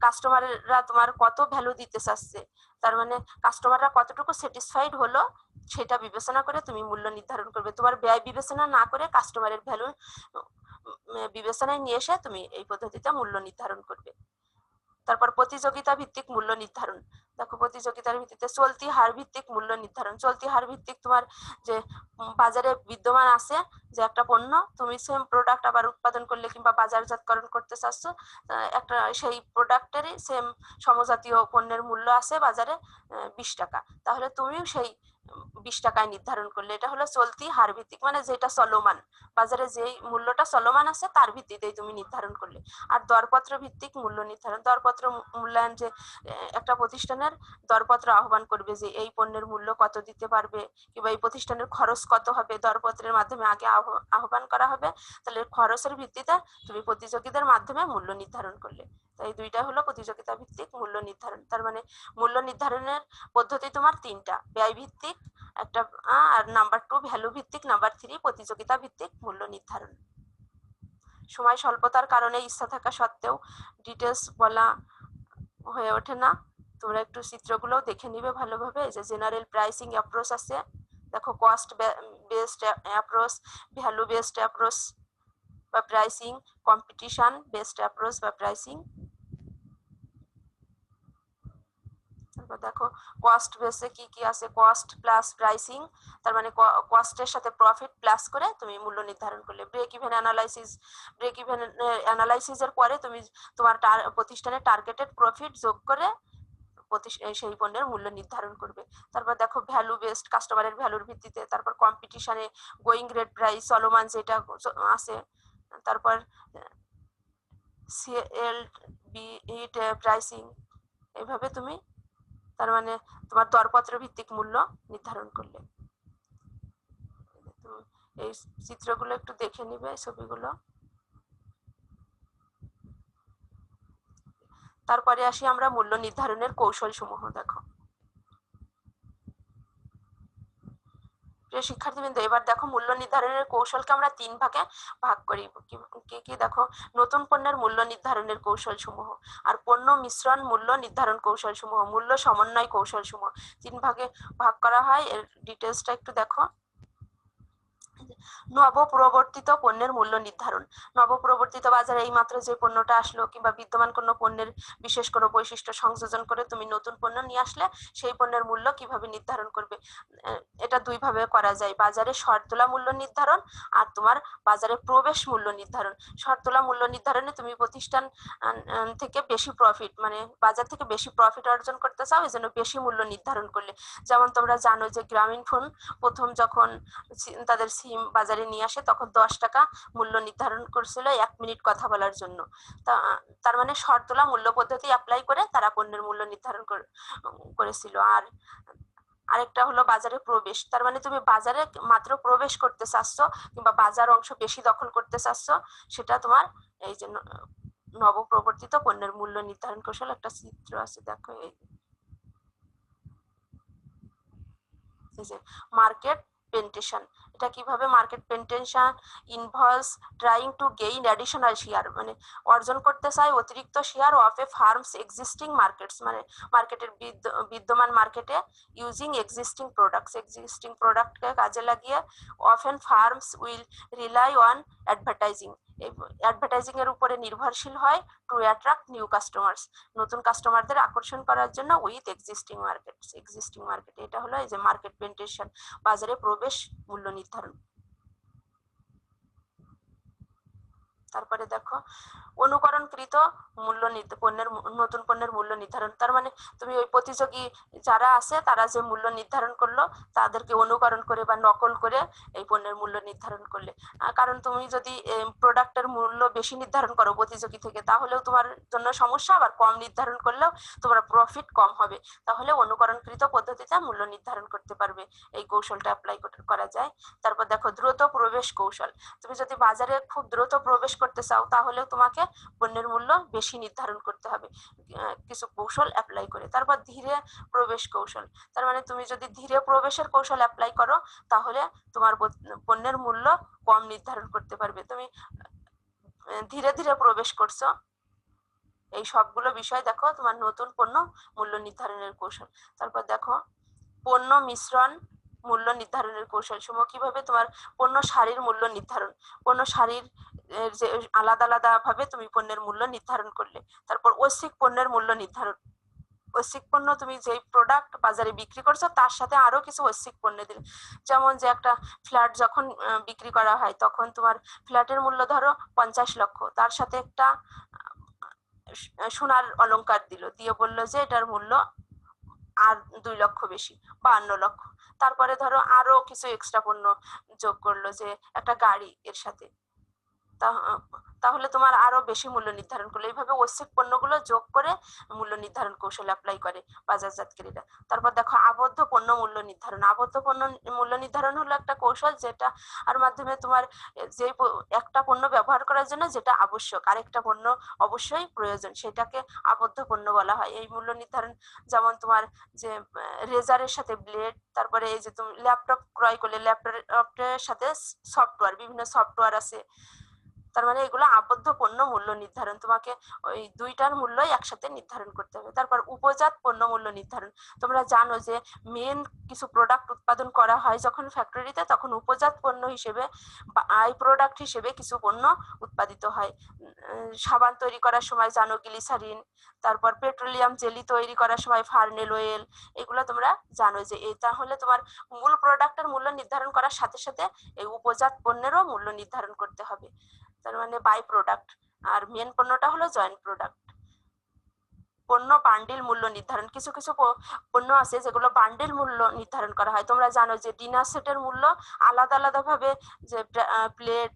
কাস্টমাররা তোমার কত ভ্যালু দিতে চাচ্ছে, তার মানে কাস্টমাররা কতটুকু স্যাটিসফাইড হলো সেটা বিবেচনা করে তুমি মূল্য নির্ধারণ করবে। তোমার ব্যয় বিবেচনা না করে কাস্টমারের ভ্যালু বিবেচনায় নিয়ে এসে তুমি এই পদ্ধতিতে মূল্য নির্ধারণ করবে। তারপর প্রতিযোগিতা ভিত্তিক মূল্য নির্ধারণ। দেখো প্রতিযোগিতার ভিত্তিতে চলতি হার ভিত্তিক মূল্য নির্ধারণ। চলতি হার ভিত্তিক তোমার যে বাজারে বিদ্যমান আছে যে একটা পণ্য, তুমি সেম প্রোডাক্ট আবার উৎপাদন করলে কিংবা বাজারজাতকরণ করতে চাচ্ছ, একটা সেই প্রোডাক্টেরই সেম সমজাতীয় পণ্যের মূল্য আছে বাজারে 20 টাকা, তাহলে তুমিও সেই 20 টাকায় নির্ধারণ করলে, এটা হলো চলতি হার ভিত্তিক, মানে যেটা চলমান বাজারে যেই মূল্যটা চলমান আছে তার ভিত্তিতেই তুমি নির্ধারণ করলে। আর দরপত্র ভিত্তিক মূল্য নির্ধারণ। দরপত্র মূল্যায়ন, যে একটা প্রতিষ্ঠানের দরপত্র আহ্বান করবে যে এই পণ্যের মূল্য কত দিতে পারবে কিংবা এই প্রতিষ্ঠানের খরচ কত হবে, দরপত্রের মাধ্যমে আগে আহ্বান করা হবে, তাহলে খরচের ভিত্তিতে তুমি প্রতিযোগীদের মাধ্যমে মূল্য নির্ধারণ করলে। তাই দুইটা হলো প্রতিযোগিতা ভিত্তিক মূল্য নির্ধারণ। তার মানে মূল্য নির্ধারণের পদ্ধতি তোমার তিনটা, ব্যয় ভিত্তিক একটা, আর নাম্বার 2 ভ্যালু ভিত্তিক, নাম্বার 3 প্রতিযোগিতা ভিত্তিক মূল্য নির্ধারণ। সময় স্বল্পতার কারণে ইচ্ছা থাকা সত্ত্বেও ডিটেলস বলা হয়ে ওঠে না, তোমরা একটু চিত্রগুলো দেখে নিবে ভালোভাবে। এই যে জেনারেল প্রাইসিং অ্যাপ্রোচ আছে, দেখো cost based approach, value based approach বা প্রাইসিং, কম্পিটিশন বেসড অ্যাপ্রোচ বা প্রাইসিং। তারপর দেখো কস্ট বেসে কি কি আছে, কস্ট প্লাস প্রাইসিং, তার মানে কস্টের সাথে প্রফিট প্লাস করে তুমি মূল্য নির্ধারণ করলে। Break even analysis, break even অ্যানালাইসিসের পরে তুমি তোমার প্রতিষ্ঠানের টার্গেটেড প্রফিট যোগ করে সেই পণ্যের মূল্য নির্ধারণ করবে। তারপর দেখো ভ্যালু বেসড, কাস্টমারের ভ্যালুর ভিত্তিতে। তারপর কম্পিটিশনে গোয়িং রেট প্রাইস, চলমান যেটা আছে। তারপর সেল বিট প্রাইসিং, এইভাবে তুমি তার মানে তোমার দরপত্র ভিত্তিক মূল্য নির্ধারণ করলে। এই চিত্রগুলো একটু দেখে নিবে, ছবিগুলো। তারপরে আসি আমরা মূল্য নির্ধারণের কৌশল সমূহ। দেখো প্রিয় শিক্ষার্থীবৃন্দ, এবার দেখো মূল্য নির্ধারণের কৌশলকে আমরা 3 ভাগে ভাগ করি। কি কি দেখো, নতুন পণ্যের মূল্য নির্ধারণের কৌশল সমূহ, আর পণ্য মিশ্রণ মূল্য নির্ধারণ কৌশল সমূহ, মূল্য সমন্বয় কৌশল সমূহ, 3 ভাগে ভাগ করা হয়। এর ডিটেলসটা একটু দেখো। নবপ্রবর্তিত পণ্যের মূল্য নির্ধারণ। নবপ্রবর্তিত বাজারে এই মাত্র যে পণ্যটা আসলো কিংবা বিদ্যমান কোনো পণ্যের বিশেষ কোনো বৈশিষ্ট্য সংযোজন করে তুমি নতুন পণ্য নিয়ে আসলে সেই পণ্যের মূল্য কিভাবে নির্ধারণ করবে। এটা দুই ভাবে করা যায়, বাজারে শর্তলা মূল্য নির্ধারণ আর তোমার বাজারে প্রবেশ মূল্য নির্ধারণ। শর্তলা মূল্য নির্ধারণে তুমি প্রতিষ্ঠান থেকে বেশি প্রফিট, মানে বাজার থেকে বেশি প্রফিট অর্জন করতে চাও, এজন্য বেশি মূল্য নির্ধারণ করলে। যেমন তোমরা জানো যে গ্রামীণফোন প্রথম যখন তাদের সিম বাজারে নিয়ে আসে তখন 10 টাকা মূল্য নির্ধারণ করছিল 1 মিনিট কথা বলার জন্য। তার মানে শর্তলা মূল্য পদ্ধতি অ্যাপ্লাই করে তারা পণ্যের মূল্য নির্ধারণ করেছিল। আর আরেকটা হলো বাজারে প্রবেশ, তার মানে তুমি বাজারে মাত্র প্রবেশ করতে চাচ্ছ কিংবা বাজার অংশ বেশি দখল করতে চাচ্ছ, সেটা তোমার এই যে নবপ্রবর্তিত পণ্যের মূল্য নির্ধারণ কৌশল। একটা চিত্র আছে দেখো, এই যে মার্কেট পেন্টেশন। এটা কিভাবে market penetration involves trying to gain additional share, মানে অর্জন করতে চায় অতিরিক্ত share of a firm's existing markets, মানে মার্কেটের বিদ্যমান মার্কেটে ইউজিং এক্সিস্টিং প্রোডাক্টকে কাজে লাগিয়ে often firms will rely on advertising, এই অ্যাডভার্টাইজিং এর উপরে নির্ভরশীল হয় টু অ্যাট্রাক্ট নিউ কাস্টমার্স, নতুন কাস্টমারদের আকর্ষণ করার জন্য উইথ এক্সিস্টিং মার্কেট। এটা হলো এই যে মার্কেট পেন্টেশন, বাজারে প্রবেশ, মূল্য নির্ধারণ। তারপরে দেখো অনুকরণকৃত পণ্যের নতুন পণ্যের মূল্য নির্ধারণ। তার মানে তুমি ওই প্রতিযোগী যারা আছে তারা যে মূল্য নির্ধারণ করলো তাদেরকে অনুকরণ করে বা নকল করে এই পণ্যের মূল্য নির্ধারণ করলে, কারণ তুমি যদি প্রোডাক্টের মূল্য বেশি নির্ধারণ করো প্রতিযোগী থেকে তাহলেও তোমার জন্য সমস্যা, আবার কম নির্ধারণ করলেও তোমার প্রফিট কম হবে। তাহলে অনুকরণকৃত পদ্ধতিতে মূল্য নির্ধারণ করতে পারবে, এই কৌশলটা অ্যাপ্লাই করা যায়। তারপর দেখো দ্রুত প্রবেশ কৌশল। তুমি যদি বাজারে খুব দ্রুত প্রবেশ করতে চাও তাহলে তোমাকে পণ্যের মূল্য বেশি নির্ধারণ করতে হবে কিছু কৌশল অ্যাপ্লাই করে। তারপর ধীরে প্রবেশ কৌশল। তার মানে তুমি যদি ধীরে প্রবেশের কৌশল অ্যাপ্লাই করো তাহলে তোমার পণ্যের মূল্য কম নির্ধারণ করতে পারবে। তুমি ধীরে ধীরে প্রবেশ করছো, এই সবগুলো বিষয় দেখো তোমার নতুন পণ্য মূল্য নির্ধারণের কৌশল। তারপর দেখো পণ্য মিশ্রণ মূল্য নির্ধারণের কৌশল সমূহ। কিভাবে তোমার পণ্য সারির মূল্য নির্ধারণ, পণ্য সারির যে আলাদা আলাদা ভাবে তুমি পণ্যের মূল্য নির্ধারণ করলে। তারপর ঐচ্ছিক পণ্যের মূল্য নির্ধারণ, ঐচ্ছিক পণ্য তুমি যেই প্রোডাক্ট বাজারে বিক্রি করছো তার সাথে আরো কিছু ঐচ্ছিক পণ্য দিলে, যেমন যে একটা ফ্ল্যাট যখন বিক্রি করা হয় তখন তোমার ফ্ল্যাটের মূল্য ধরো 50 লক্ষ, তার সাথে একটা সোনার অলংকার দিল, দিয়ে বললো যে এটার মূল্য আর 2 লক্ষ বেশি, 52 লক্ষ। তারপরে ধরো আরো কিছু এক্সট্রা পণ্য যোগ করলো, যে একটা গাড়ি এর সাথে, তাহলে তোমার আরো বেশি মূল্য নির্ধারণ করলো। এইভাবে ঐচ্ছিক পণ্যগুলো যোগ করে মূল্য নির্ধারণ কৌশল অ্যাপ্লাই করে বাজারজাতকারীরা। তারপর দেখো আবদ্ধ পণ্য মূল্য নির্ধারণ। আবদ্ধ পণ্য মূল্য নির্ধারণ হলো একটা কৌশল যেটা আর মাধ্যমে তোমার যে একটা পণ্য ব্যবহার করার জন্য যেটা আবশ্যক আরেকটা পণ্য অবশ্যই প্রয়োজন, সেটাকে আবদ্ধ পণ্য বলা হয়। এই মূল্য নির্ধারণ যেমন তোমার যে রেজারের সাথে ব্লেড, তারপরে এই যে তুমি ল্যাপটপ ক্রয় করলে ল্যাপটপের সাথে সফটওয়্যার, বিভিন্ন সফটওয়্যার আছে, তার মানে এগুলো আবদ্ধ পণ্য মূল্য নির্ধারণ, তোমাকে ওই দুইটার মূল্যই একসাথে নির্ধারণ করতে হবে। তারপর উপজাত পণ্য মূল্য নির্ধারণ। তোমরা জানো যে মেন কিছু প্রোডাক্ট উৎপাদন করা হয় যখন ফ্যাক্টরিতে, তখন উপজাত পণ্য হিসেবে বা আই প্রোডাক্ট হিসেবে কিছু পণ্য উৎপাদিত হয়। সাবান তৈরি করার সময় জানো গ্লিসারিন, তারপর পেট্রোলিয়াম জেলি তৈরি করার সময় ফার্নেল অয়েল, এগুলো তোমরা জানো যে এটা হলে তোমার মূল প্রোডাক্টের মূল্য নির্ধারণ করার সাথে সাথে এই উপজাত পণ্যেরও মূল্য নির্ধারণ করতে হবে। তার মানে বাই প্রোডাক্ট, আর মেন পণ্যটা হলো জয়েন্ট প্রোডাক্ট। পণ্য বান্ডিল মূল্য নির্ধারণ। কিছু কিছু পণ্য আছে যেগুলো বান্ডিল মূল্য নির্ধারণ করা হয়। তোমরা জানো যে ডিনার সেটের মূল্য আলাদা আলাদা ভাবে, যে প্লেট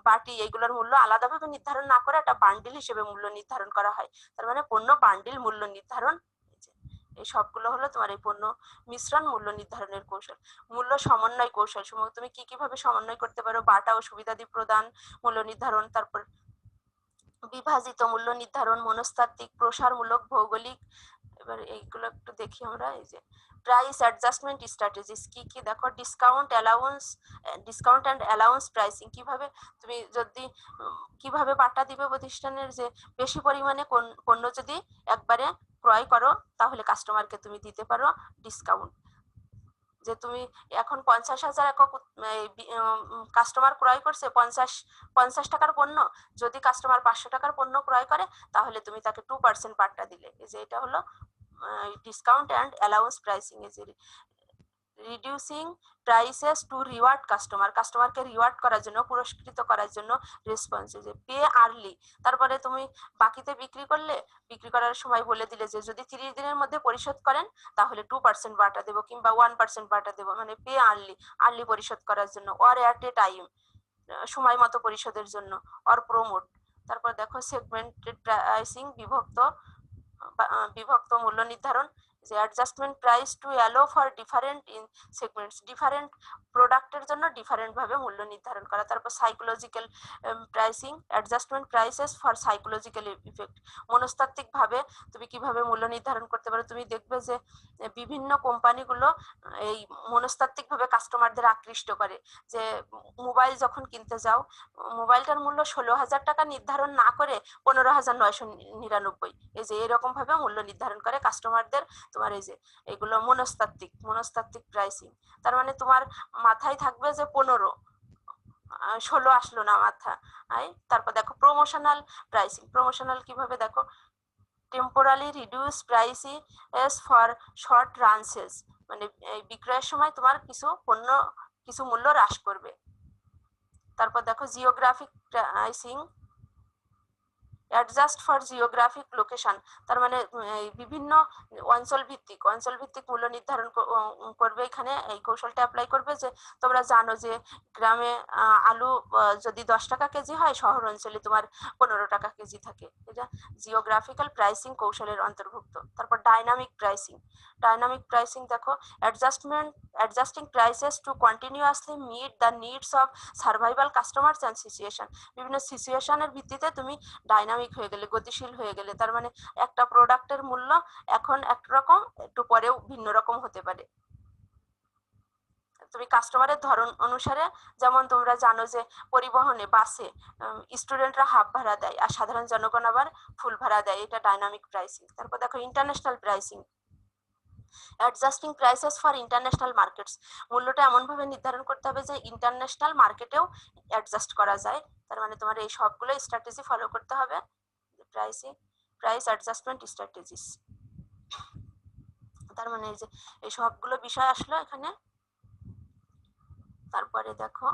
বাটি এগুলোর মূল্য আলাদাভাবে নির্ধারণ না করে একটা বান্ডিল হিসেবে মূল্য নির্ধারণ করা হয়। তার মানে পণ্য বান্ডিল মূল্য নির্ধারণ। এই সবগুলো হলো তোমার এই পণ্য মিশ্রণ মূল্য নির্ধারণের কৌশল। মূল্য সমন্বয় কৌশল সমূহ। তুমি কি কিভাবে সমন্বয় করতে পারো, বাটা ও সুবিধাদি প্রদান মূল্য নির্ধারণ, তারপর বিভাজিত মূল্য নির্ধারণ, মনস্তাত্ত্বিক, প্রসারমূলক, ভৌগোলিক। এবার এইগুলো একটু দেখি আমরা। এই যে প্রাইস অ্যাডজাস্টমেন্ট স্ট্র্যাটেজিস কি কি দেখো, ডিসকাউন্ট অ্যান্ড অ্যালাউন্স প্রাইসিং। কিভাবে তুমি যদি কিভাবে বাটা দিবে প্রতিষ্ঠানের, যে বেশি পরিমাণে কোন পণ্য যদি একবারে ক্রয় করো তাহলে কাস্টমারকে তুমি দিতে পারো ডিসকাউন্ট। যে তুমি এখন 50,000 একক কাস্টমার ক্রয় করছে 50 টাকার পণ্য, যদি কাস্টমার 500 টাকার পণ্য ক্রয় করে তাহলে তুমি তাকে 2% বাট্টা দিলে। এই যে এটা হলো ডিসকাউন্ট অ্যান্ড অ্যালাউন্স প্রাইসিং। এই যে রিডিউসিং প্রাইসেস টু রিওয়ার্ড কাস্টমারকে রিওয়ার্ড করার জন্য, পুরস্কৃত করার জন্য রেসপন্স। যে পে আর্লি, তারপরে তুমি বাকিতে বিক্রি করলে, বিক্রি করার সময় বলে দিলে যে যদি 30 দিনের মধ্যে পরিশোধ করেন তাহলে 2% বাটা দেবো কিংবা 1% বাটা দেবো, মানে পে আর্লি পরিশোধ করার জন্য। অর অ্যাট এ টাইম, সময় মতো পরিশোধের জন্য। Or promote. তারপর দেখো সেগমেন্টেড প্রাইসিং, বিভক্ত মূল্য নির্ধারণ। যে adjustment price to allow for different in segments, different প্রোডাক্টের জন্য ডিফারেন্ট ভাবে মূল্য নির্ধারণ করা। তারপর psychological pricing, adjustment prices for psychological effect, মনস্তাত্ত্বিক ভাবে তুমি কিভাবে মূল্য নির্ধারণ করতে পারো। তুমি দেখবে যে বিভিন্ন কোম্পানিগুলো এই মনস্তাত্ত্বিক ভাবে কাস্টমারদের আকৃষ্ট করে, যে মোবাইল যখন কিনতে যাও মোবাইলটার মূল্য 16,000 টাকা নির্ধারণ না করে 15,999, এই যে এরকম ভাবে মূল্য নির্ধারণ করে কাস্টমারদের। তোমার এই যে এগুলো মনস্তাত্ত্বিক প্রাইসিং। তার মানে তোমার মাথায় থাকবে যে 15, 16 আসলো না মাথা। তারপর দেখো প্রমোশনাল প্রাইসিং, প্রমোশনাল কিভাবে দেখো, temporarily reduce prices for short runs, মানে এই বিক্রয়ের সময় তোমার কিছু মূল্য হ্রাস করবে। তারপর দেখো geographic pricing, adjust for geographic location, তার মানে বিভিন্ন অঞ্চল ভিত্তিক মূল্য নির্ধারণ করবে। এখানে এই কৌশলটা অ্যাপ্লাই করবে যে তোমরা জানো যে গ্রামে আলু যদি 10 টাকা কেজি হয়, শহর অঞ্চলে তোমার 15 টাকা কেজি থাকে। এটা জিওগ্রাফিক্যাল প্রাইসিং কৌশলের অন্তর্ভুক্ত। তারপর ডাইনামিক প্রাইসিং দেখো, adjusting prices to continuously meet the needs of survival customers and situation, বিভিন্ন সিচুয়েশনের ভিত্তিতে তুমি ডাইনামিক হয়ে গেলে, গতিশীল হয়ে গেলে। তার মানে একটা প্রোডাক্টের মূল্য এখন একরকম, একটু পরেও ভিন্ন রকম হতে পারে। তুমি কাস্টমারের ধরন অনুসারে, যেমন তোমরা জানো যে পরিবহনে বাসে স্টুডেন্টরা হাফ ভাড়া দেয় আর সাধারণ জনগণ আবার ফুল ভাড়া দেয়, এটা ডাইনামিক প্রাইসিং। তারপর দেখো international pricing, adjusting prices for international markets, মূল্যটা এমন ভাবে নির্ধারণ করতে হবে যে ইন্টারন্যাশনাল মার্কেটেও অ্যাডজাস্ট করা যায়। তার মানে তোমার এই সবগুলো স্ট্র্যাটেজি ফলো করতে হবে। প্রাইস অ্যাডজাস্টমেন্ট স্ট্র্যাটেজিস, তার মানে এই যে এই সবগুলো বিষয় আসলো এখানে। তারপরে দেখো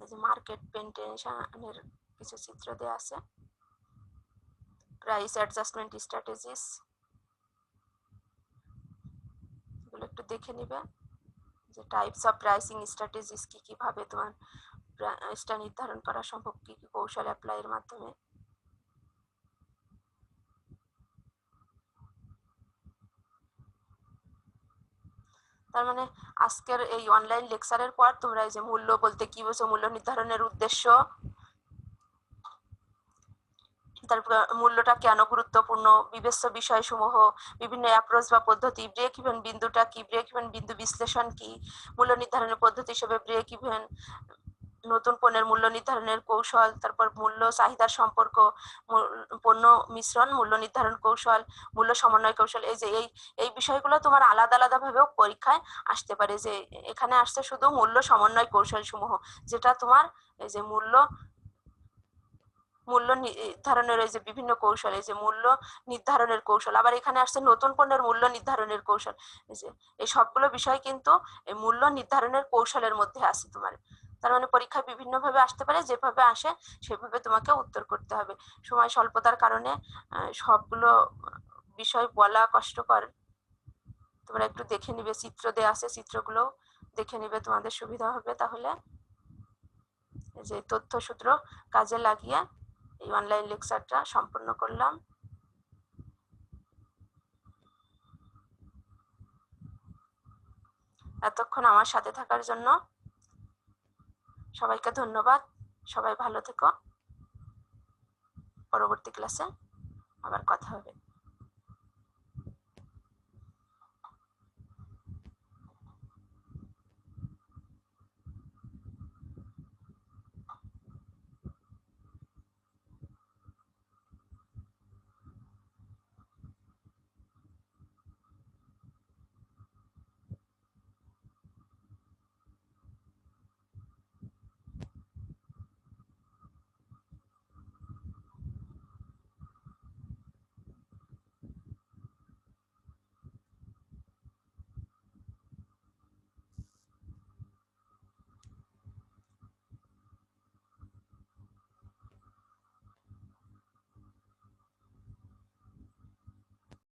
এই যে মার্কেট পেনিট্রেশনের কিছু চিত্র দেওয়া আছে, প্রাইস অ্যাডজাস্টমেন্ট স্ট্র্যাটেজিস, এগুলো একটু দেখে নিবে যে টাইপস অফ প্রাইসিং স্ট্র্যাটেজিস, কি ভাবে তোমার প্রাইসটা নির্ধারণ করা সম্ভব, কি কৌশল অ্যাপ্লাইয়ের মাধ্যমে। তার মানে আজকের এই অনলাইন লেকচারের পর তোমরা এই যে মূল্য বলতে কি বোঝো, মূল্য নির্ধারণের উদ্দেশ্য, তারপর মূল্যটা কেন গুরুত্বপূর্ণ, বিবেচ্য বিষয়সমূহ, বিভিন্ন অ্যাপ্রোচ বা পদ্ধতি, ব্রেক ইভেন বিন্দুটা কি, ব্রেক ইভেন বিন্দু বিশ্লেষণ কি, মূল্য নির্ধারণের পদ্ধতি হিসেবে ব্রেক ইভেন, নতুন পণ্যের মূল্য নির্ধারণের কৌশল, তারপর মূল্য চাহিদার সম্পর্ক, পণ্য মিশ্রণ মূল্য নির্ধারণ কৌশল, মূল্য সমন্বয় কৌশল। এই যে এই বিষয়গুলো তোমার আলাদা ভাবেও পরীক্ষায় আসতে পারে। যে এখানে আসছে শুধু মূল্য সমন্বয় কৌশল সমূহ, যেটা তোমার এই যে মূল্য নির্ধারণের এই যে বিভিন্ন কৌশল, এই যে মূল্য নির্ধারণের কৌশল, আবার এখানে আসছে নতুন পণ্যের মূল্য নির্ধারণের কৌশল। এই যে এই সবগুলো বিষয় কিন্তু এই মূল্য নির্ধারণের কৌশলের মধ্যে আছে তোমার। তার মানে পরীক্ষায় বিভিন্ন ভাবে আসতে পারে, যেভাবে আসে সেভাবে তোমাকে উত্তর করতে হবে। সময় স্বল্পতার কারণে সবগুলো বিষয় বলা কষ্টকর, তোমরা একটু দেখে নিবে, চিত্র দেওয়া আছে, চিত্রগুলো দেখে নিবে, তোমাদের সুবিধা হবে। তাহলে যে তথ্য সূত্র কাজে লাগিয়ে এই অনলাইন লেকচারটা সম্পন্ন করলাম। এতক্ষণ আমার সাথে থাকার জন্য সবাইকে ধন্যবাদ। সবাই ভালো থেকো, পরবর্তী ক্লাসে আবার কথা হবে।